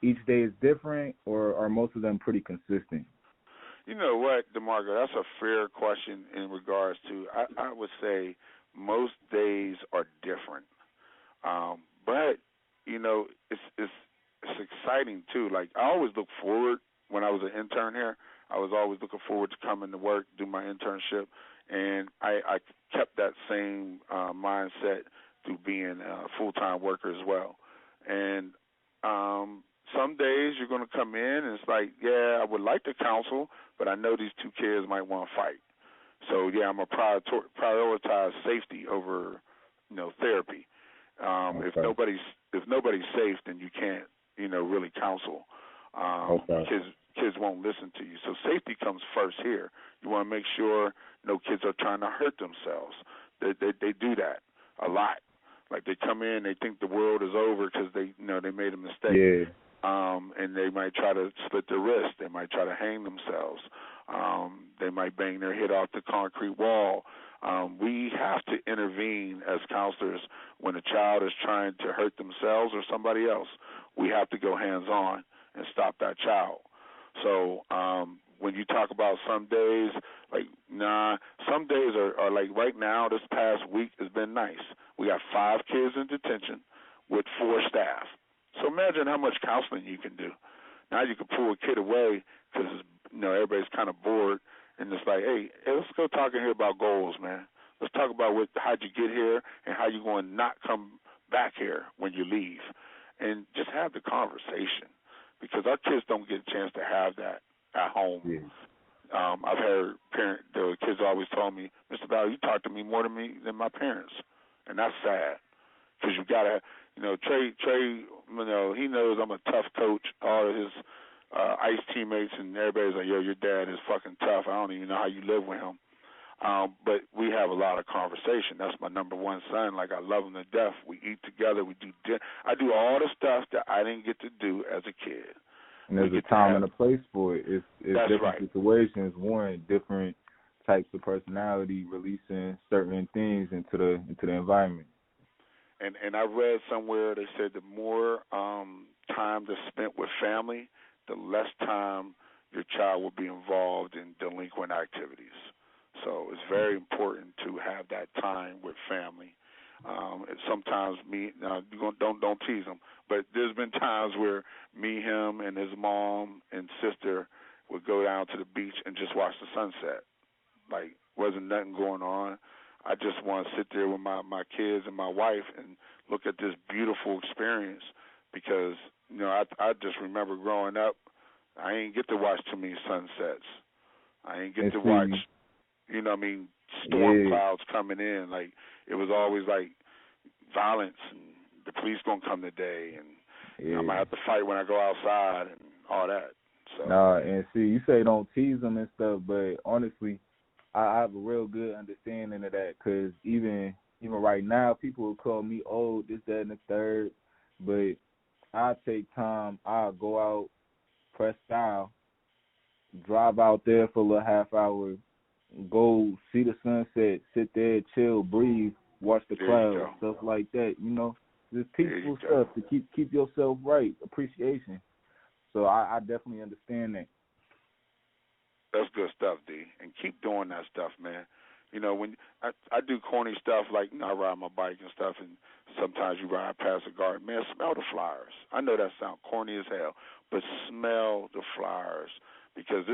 Speaker 1: each day is different, or are most of them pretty consistent?
Speaker 3: You know what, DeMarco, that's a fair question in regards to, I would say most days are different. But, it's exciting too. Like I always look forward when I was an intern here. I was always looking forward to coming to work, do my internship, and I kept that same mindset through being a full-time worker as well. And some days you're going to come in and it's like, yeah, I would like to counsel, but I know these two kids might want to fight. So yeah, I'm gonna prioritize safety over, therapy.
Speaker 1: Okay.
Speaker 3: If nobody's safe, then you can't, really counsel.
Speaker 1: Okay.
Speaker 3: Kids won't listen to you. So safety comes first here. You want to make sure no kids are trying to hurt themselves. They do that a lot. Like they come in, they think the world is over because they made a mistake.
Speaker 1: Yeah.
Speaker 3: And they might try to split their wrist. They might try to hang themselves. They might bang their head off the concrete wall. We have to intervene as counselors when a child is trying to hurt themselves or somebody else. We have to go hands-on and stop that child. So when you talk about some days, some days are like right now, this past week has been nice. We got 5 kids in detention with 4 staff. So imagine how much counseling you can do. Now you can pull a kid away because everybody's kind of bored, and it's like, hey, let's go talk in here about goals, man. Let's talk about how'd you get here and how you're going to not come back here when you leave, and just have the conversation because our kids don't get a chance to have that at home.
Speaker 1: Yeah.
Speaker 3: I've heard the kids always told me, Mr. Bell, you talk to me more than my parents, and that's sad because you gotta. Trey, he knows I'm a tough coach. All of his ICE teammates and everybody's like, yo, your dad is fucking tough. I don't even know how you live with him. But we have a lot of conversation. That's my number one son. Like, I love him to death. We eat together. I do all the stuff that I didn't get to do as a kid.
Speaker 1: And there's a time and a place for it. It's different
Speaker 3: right.
Speaker 1: situations warrant different types of personality, releasing certain things into the environment.
Speaker 3: And I read somewhere they said the more time that's spent with family, the less time your child will be involved in delinquent activities. So it's very important to have that time with family. And sometimes don't tease him, but there's been times where me, him, and his mom and sister would go down to the beach and just watch the sunset. Like, wasn't nothing going on. I just want to sit there with my kids and my wife and look at this beautiful experience because, I just remember growing up, I ain't get to watch too many sunsets. I ain't get to watch, storm clouds coming in. Like, it was always like violence and the police going to come today and I'm going to have to fight when I go outside and all that. So.
Speaker 1: Nah, and see, you say don't tease them and stuff, but honestly, I have a real good understanding of that because even right now, people will call me old, this, that, and the third, but I take time. I'll go out, press style, drive out there for a little half hour, go see the sunset, sit there, chill, breathe, watch the clouds, stuff like that. Just peaceful stuff to keep yourself right, appreciation. So I definitely understand that.
Speaker 3: That's good stuff, D. And keep doing that stuff, man. When I do corny stuff like I ride my bike and stuff, and sometimes you ride past a garden, man, smell the flowers. I know that sounds corny as hell, but smell the flowers because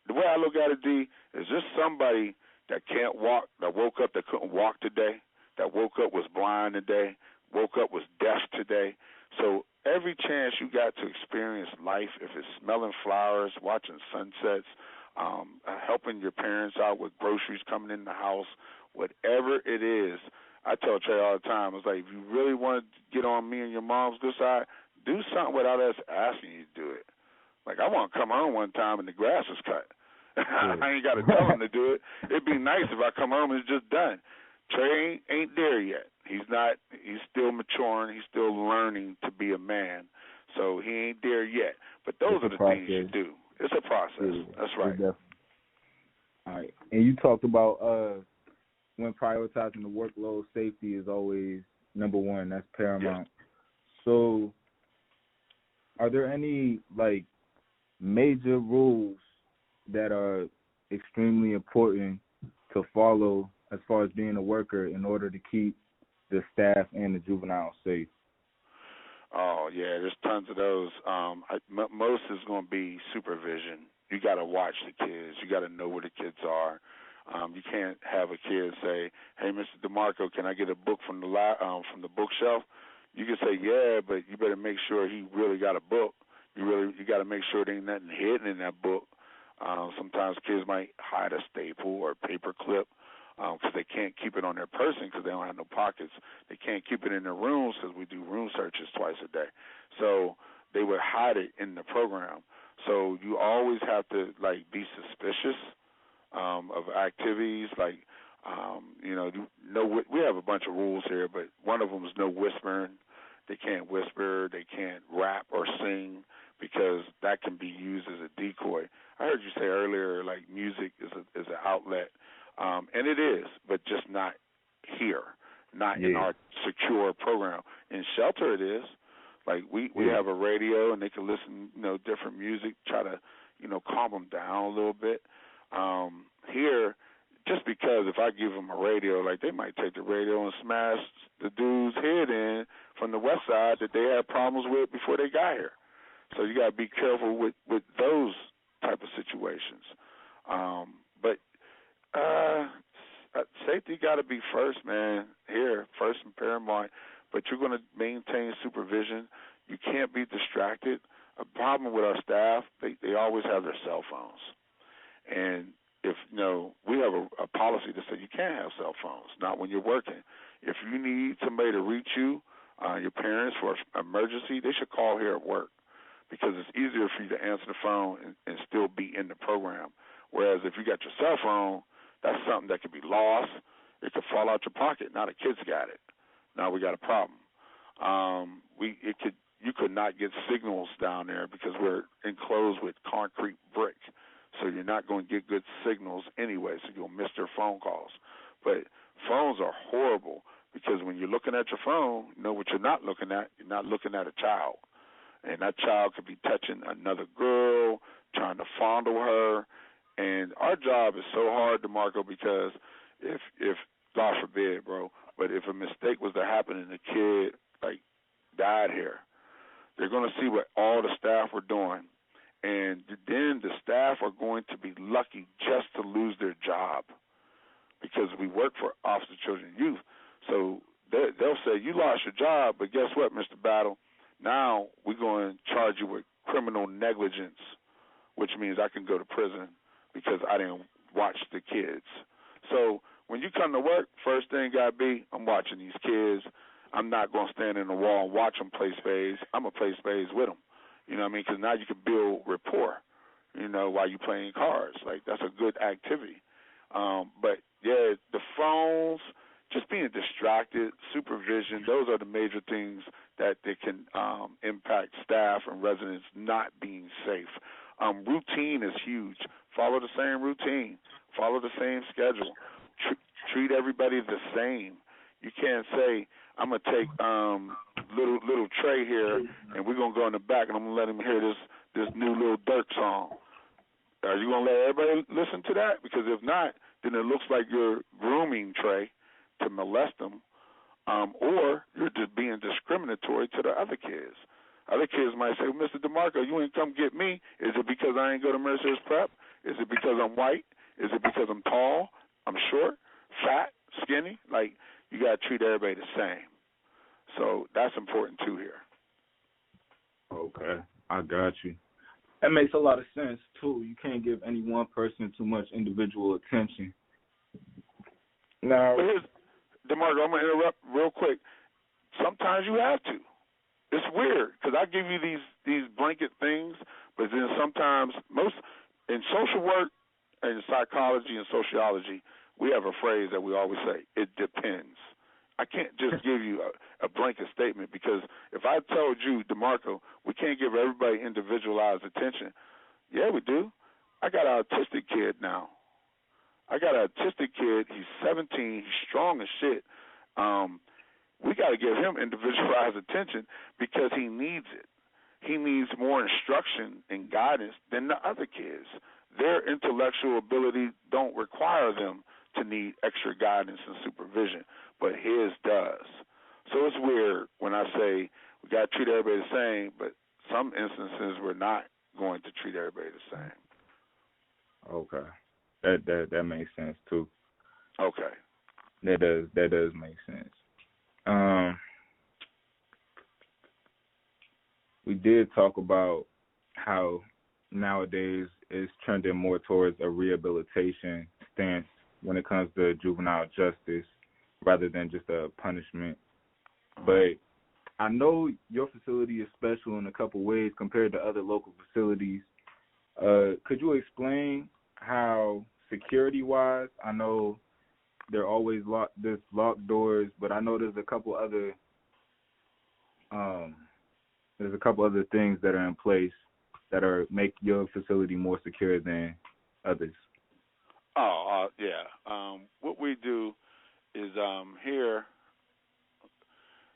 Speaker 3: the way I look at it, D, is this somebody that can't walk, that woke up that couldn't walk today, that woke up was blind today, woke up was deaf today. So every chance you got to experience life, if it's smelling flowers, watching sunsets, helping your parents out with groceries coming in the house, whatever it is. I tell Trey all the time, it's like, if you really want to get on me and your mom's good side, do something without us asking you to do it. Like, I want to come home one time and the grass is cut. I ain't got to tell him to do it. It'd be nice if I come home and it's just done. Trey ain't there yet. He's still maturing. He's still learning to be a man. So he ain't there yet. But those are the things you do. It's a process. Yeah, that's right.
Speaker 1: All right. And you talked about when prioritizing the workload, safety is always number one. That's paramount. Yes. So are there any, major rules that are extremely important to follow as far as being a worker in order to keep the staff and the juveniles safe?
Speaker 3: Oh, yeah, there's tons of those. Most is going to be supervision. you got to watch the kids. You got to know where the kids are. You can't have a kid say, "Hey, Mr. DeMarco, can I get a book from the bookshelf?" You can say, "Yeah, but you better make sure he really got a book. You got to make sure there ain't nothing hidden in that book." Sometimes kids might hide a staple or a paper clip because they can't keep it on their person because they don't have no pockets. They can't keep it in their rooms because we do room searches twice a day. So they would hide it in the program. So you always have to be suspicious of activities. We have a bunch of rules here, but one of them is no whispering. They can't whisper. They can't rap or sing because that can be used as a decoy. I heard you say earlier, music is an outlet, and it is, but just not here, not in our secure program. In shelter, it is. We have a radio, and they can listen, different music, try to, calm them down a little bit. Here, just because if I give them a radio, they might take the radio and smash the dude's head in from the west side that they had problems with before they got here. So you got to be careful with those type of situations. But safety got to be first, man, here, first and paramount. But you're going to maintain supervision. You can't be distracted. A problem with our staff, they always have their cell phones. And if we have a policy that says you can't have cell phones, not when you're working. If you need somebody to reach you, your parents for an emergency, they should call here at work because it's easier for you to answer the phone and still be in the program. Whereas if you got your cell phone, that's something that could be lost. It could fall out your pocket. Now the kids got it. Now we got a problem. You could not get signals down there because we're enclosed with concrete brick. So you're not going to get good signals anyway, so you'll miss their phone calls. But phones are horrible because when you're looking at your phone, you know what you're not looking at? You're not looking at a child. And that child could be touching another girl, trying to fondle her. And our job is so hard, DeMarco, because if God forbid, bro, but if a mistake was to happen and the kid, died here, they're going to see what all the staff were doing. And then the staff are going to be lucky just to lose their job because we work for Office of Children and Youth. So they'll say, you lost your job, but guess what, Mr. Battle? Now we're going to charge you with criminal negligence, which means I can go to prison because I didn't watch the kids. So when you come to work, first thing got to be, I'm watching these kids. I'm not going to stand in the wall and watch them play spades. I'm going to play spades with them. You know what I mean? Because now you can build rapport, while you're playing cards. That's a good activity. But, yeah, the phones, just being distracted, supervision, those are the major things that can impact staff and residents not being safe. Routine is huge. Follow the same routine. Follow the same schedule. Treat everybody the same. You can't say, I'm going to take little Trey here, and we're going to go in the back, and I'm going to let him hear this new Lil Durk song. Are you going to let everybody listen to that? Because if not, then it looks like you're grooming Trey to molest them, or you're just being discriminatory to the other kids. Other kids might say, well, Mr. DeMarco, you ain't come get me. Is it because I ain't go to Mercer's Prep? Is it because I'm white? Is it because I'm tall? I'm short, fat, skinny? You got to treat everybody the same. So that's important, too, here.
Speaker 1: Okay, I got you. That makes a lot of sense, too. You can't give any one person too much individual attention. Now,
Speaker 3: DeMarco, I'm going to interrupt real quick. Sometimes you have to. It's weird because I give you these blanket things, but then sometimes in social work and psychology and sociology, we have a phrase that we always say, it depends. I can't just give you a blanket statement because if I told you, DeMarco, we can't give everybody individualized attention. Yeah, we do. I got an autistic kid now. I got an autistic kid. He's 17. He's strong as shit. We got to give him individualized attention because he needs it. He needs more instruction and guidance than the other kids. Their intellectual ability don't require them to need extra guidance and supervision, but his does. So it's weird when I say we got to treat everybody the same, but some instances we're not going to treat everybody the same.
Speaker 1: Okay. That makes sense too.
Speaker 3: Okay.
Speaker 1: That does make sense. Um, we did talk about how nowadays it's trending more towards a rehabilitation stance when it comes to juvenile justice rather than just a punishment. But I know your facility is special in a couple ways compared to other local facilities. Could you explain how security-wise, I know there's locked doors, but I know um, there's a couple other things that are in place that are make your facility more secure than others.
Speaker 3: Oh, yeah. What we do is here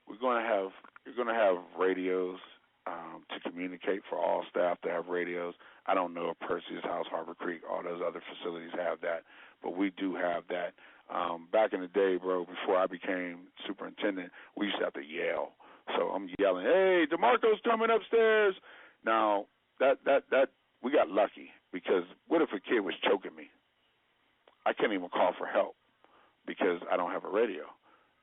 Speaker 3: you're going to have radios to communicate for all staff to have radios. I don't know if Percy's House, Harbor Creek, all those other facilities have that, but we do have that. Back in the day, bro, before I became superintendent, we used to have to yell. So I'm yelling, "Hey, DeMarco's coming upstairs!" Now that we got lucky because what if a kid was choking me? I can't even call for help because I don't have a radio.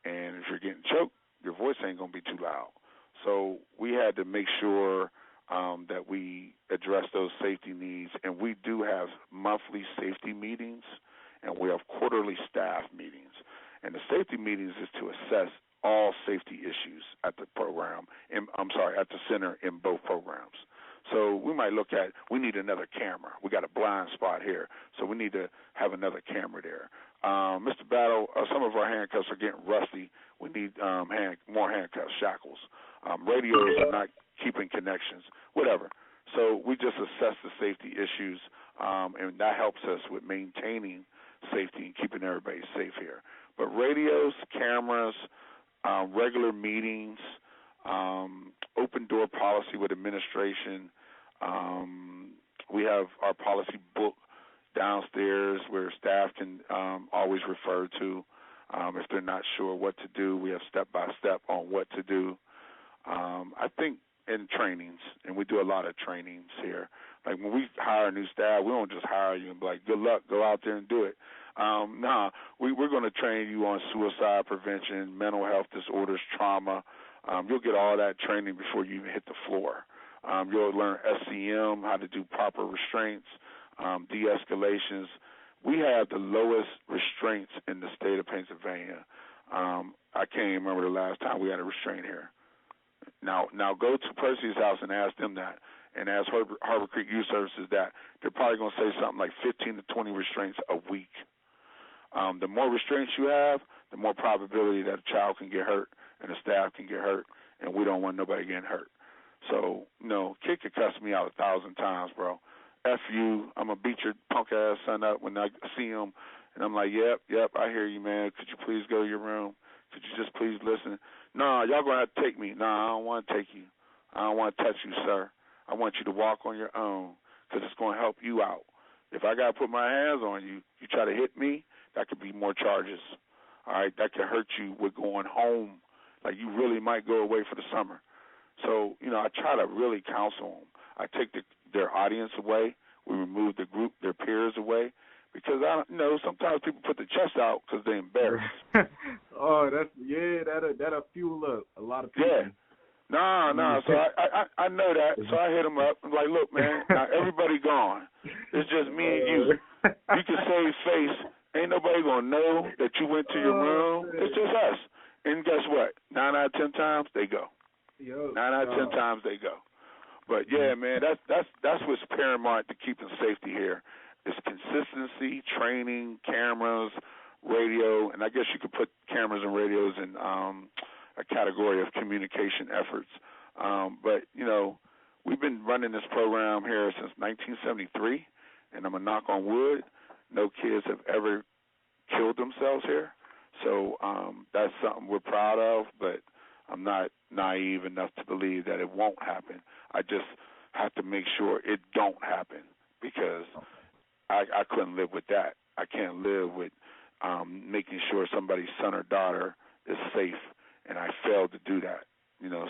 Speaker 3: And if you're getting choked, your voice ain't going to be too loud. So we had to make sure that we address those safety needs. And we do have monthly safety meetings, and we have quarterly staff meetings. And the safety meetings is to assess all safety issues at the program, at the center in both programs. So we might look at, we need another camera. We got a blind spot here, so we need to have another camera there. Mr. Battle, some of our handcuffs are getting rusty. We need more handcuffs, shackles. Radios are not keeping connections, whatever. So we just assess the safety issues, and that helps us with maintaining safety and keeping everybody safe here. But radios, cameras, regular meetings, open door policy with administration. We have our policy book downstairs where staff can always refer to if they're not sure what to do. We have step-by-step on what to do. I think in trainings, and we do a lot of trainings here. Like when we hire new staff, we don't just hire you and be like, good luck, go out there and do it. We're going to train you on suicide prevention, mental health disorders, trauma. You'll get all that training before you even hit the floor. You'll learn SCM, how to do proper restraints, de-escalations. We have the lowest restraints in the state of Pennsylvania. I can't even remember the last time we had a restraint here. Now go to Percy's house and ask them that, and ask Harbor Creek Youth Services that. They're probably going to say something like 15 to 20 restraints a week. The more restraints you have, the more probability that a child can get hurt and the staff can get hurt, and we don't want nobody getting hurt. So, kid could cuss me out 1,000 times, bro. F you, I'm going to beat your punk-ass son up when I see him. And I'm like, yep, I hear you, man. Could you please go to your room? Could you just please listen? No, y'all going to have to take me. No, I don't want to take you. I don't want to touch you, sir. I want you to walk on your own because it's going to help you out. If I got to put my hands on you, you try to hit me, that could be more charges. All right, that could hurt you with going home. Like you really might go away for the summer. So, I try to really counsel them. I take their audience away. We remove the group, their peers away. Because, sometimes people put the chest out because they're embarrassed.
Speaker 1: Oh, that'll fuel up a lot of people.
Speaker 3: Yeah. No. So I know that. So I hit them up. I'm like, look, man, now everybody gone. It's just me and you. You can save face. Ain't nobody going to know that you went to your room. It's just us. And guess what? 9 out of 10 times, they go. 9 out of 10 times, they go. But, yeah, man, that's what's paramount to keeping safety here. It's consistency, training, cameras, radio, and I guess you could put cameras and radios in a category of communication efforts. But, we've been running this program here since 1973, and I'm going to knock on wood. No kids have ever killed themselves here. So that's something we're proud of, but I'm not naive enough to believe that it won't happen. I just have to make sure it don't happen because I couldn't live with that. I can't live with making sure somebody's son or daughter is safe, and I failed to do that.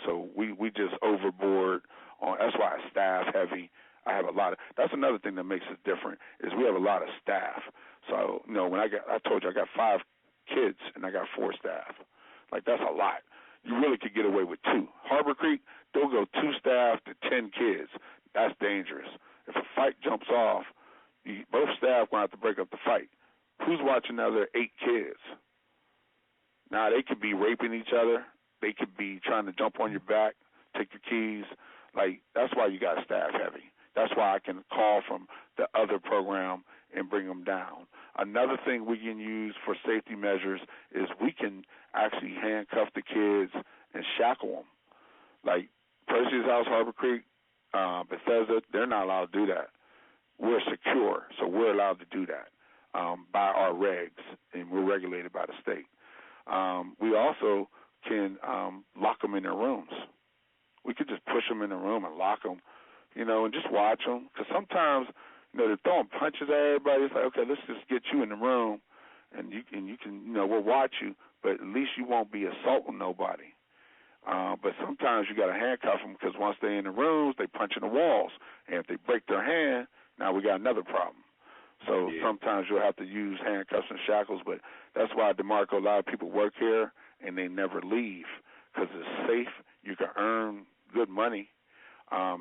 Speaker 3: So we just overboard on. That's why I staff heavy. I have a lot of. That's another thing that makes us different is we have a lot of staff. So, when I told you I got 5 kids and I got 4 staff. Like, that's a lot. You really could get away with 2. Harbor Creek, they'll go 2 staff to 10 kids. That's dangerous. If a fight jumps off, both staff going to have to break up the fight. Who's watching the other 8 kids? Now, they could be raping each other. They could be trying to jump on your back, take your keys. Like, that's why you got staff heavy. That's why I can call from the other program and bring them down. Another thing we can use for safety measures is we can actually handcuff the kids and shackle them. Like Percy's House, Harbor Creek, Bethesda, they're not allowed to do that. We're secure, so we're allowed to do that by our regs, and we're regulated by the state. We also can lock them in their rooms. We could just push them in the room and lock them, and just watch them. Because sometimes, they're throwing punches at everybody. It's like, okay, let's just get you in the room, and you can, we'll watch you, but at least you won't be assaulting nobody. But sometimes you got to handcuff them because once they're in the rooms, they punch in the walls. And if they break their hand, now we got another problem. So sometimes you'll have to use handcuffs and shackles, but that's why, DeMarco, a lot of people work here and they never leave because it's safe. You can earn good money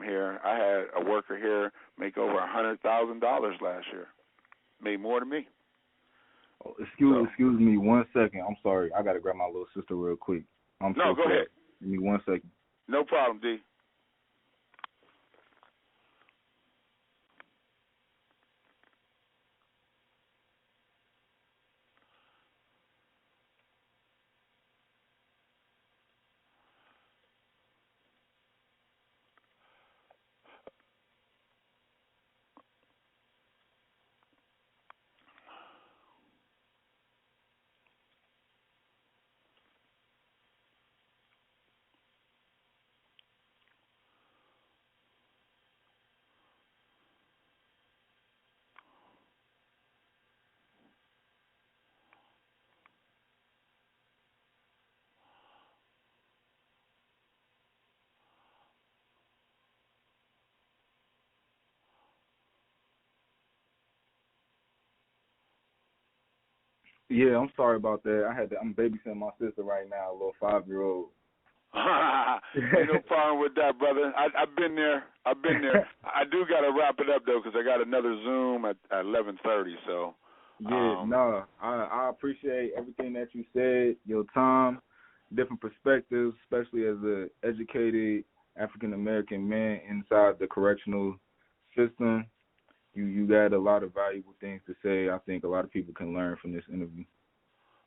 Speaker 3: here. I had a worker here make over $100,000 last year. Made more than me.
Speaker 1: Oh, excuse me 1 second. I'm sorry. I got to grab my little sister real quick.
Speaker 3: Go ahead.
Speaker 1: Give me 1 second.
Speaker 3: No problem, D.
Speaker 1: Yeah, I'm sorry about that. I'm babysitting my sister right now, a little 5-year-old.
Speaker 3: Ain't no problem with that, brother. I've been there. I do got to wrap it up, though, because I got another Zoom at 11:30. So.
Speaker 1: I appreciate everything that you said, your time, different perspectives, especially as an educated African-American man inside the correctional system. You got a lot of valuable things to say. I think a lot of people can learn from this interview.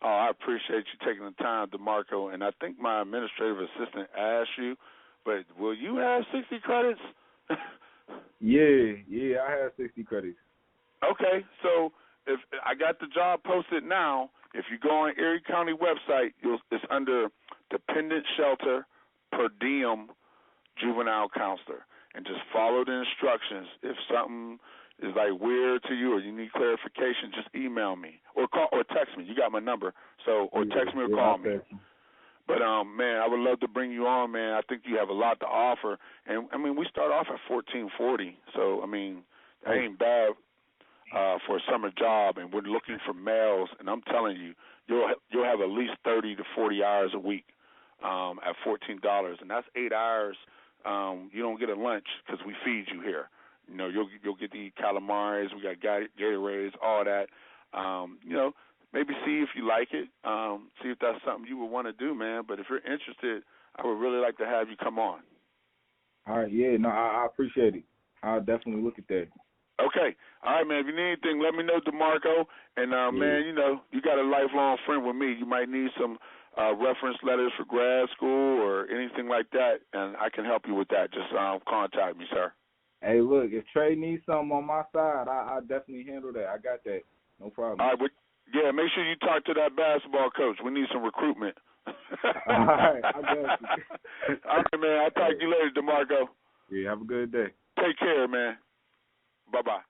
Speaker 3: Oh, I appreciate you taking the time, DeMarco. And I think my administrative assistant asked you, but will you have 60 credits?
Speaker 1: Yeah, I have 60 credits.
Speaker 3: Okay, so if I got the job posted now, if you go on Erie County website, it's under Dependent Shelter Per Diem Juvenile Counselor, and just follow the instructions. If something is like weird to you or you need clarification, just email me or call or text me. You got my number, so or text me or call me. But man, I would love to bring you on, man. I think you have a lot to offer, and I mean we start off at $14.40, so I mean that ain't bad for a summer job, and we're looking for males. And I'm telling you, you'll have at least 30 to 40 hours a week at $14, and that's 8 hours. You don't get a lunch because we feed you here. You'll get to eat calamari. We got Gatorades, all that. Maybe see if you like it. See if that's something you would want to do, man. But if you're interested, I would really like to have you come on.
Speaker 1: All right, yeah, no, I appreciate it. I'll definitely look at that.
Speaker 3: Okay. All right, man. If you need anything, let me know, DeMarco. And, man, you got a lifelong friend with me. You might need some reference letters for grad school or anything like that, and I can help you with that. Just contact me, sir.
Speaker 1: Hey, look, if Trey needs something on my side, I definitely handle that. I got that. No problem.
Speaker 3: All right, yeah, make sure you talk to that basketball coach. We need some recruitment.
Speaker 1: All right, I got you.
Speaker 3: All right, man. I'll talk to you later, DeMarco.
Speaker 1: Yeah, have a good day.
Speaker 3: Take care, man. Bye-bye.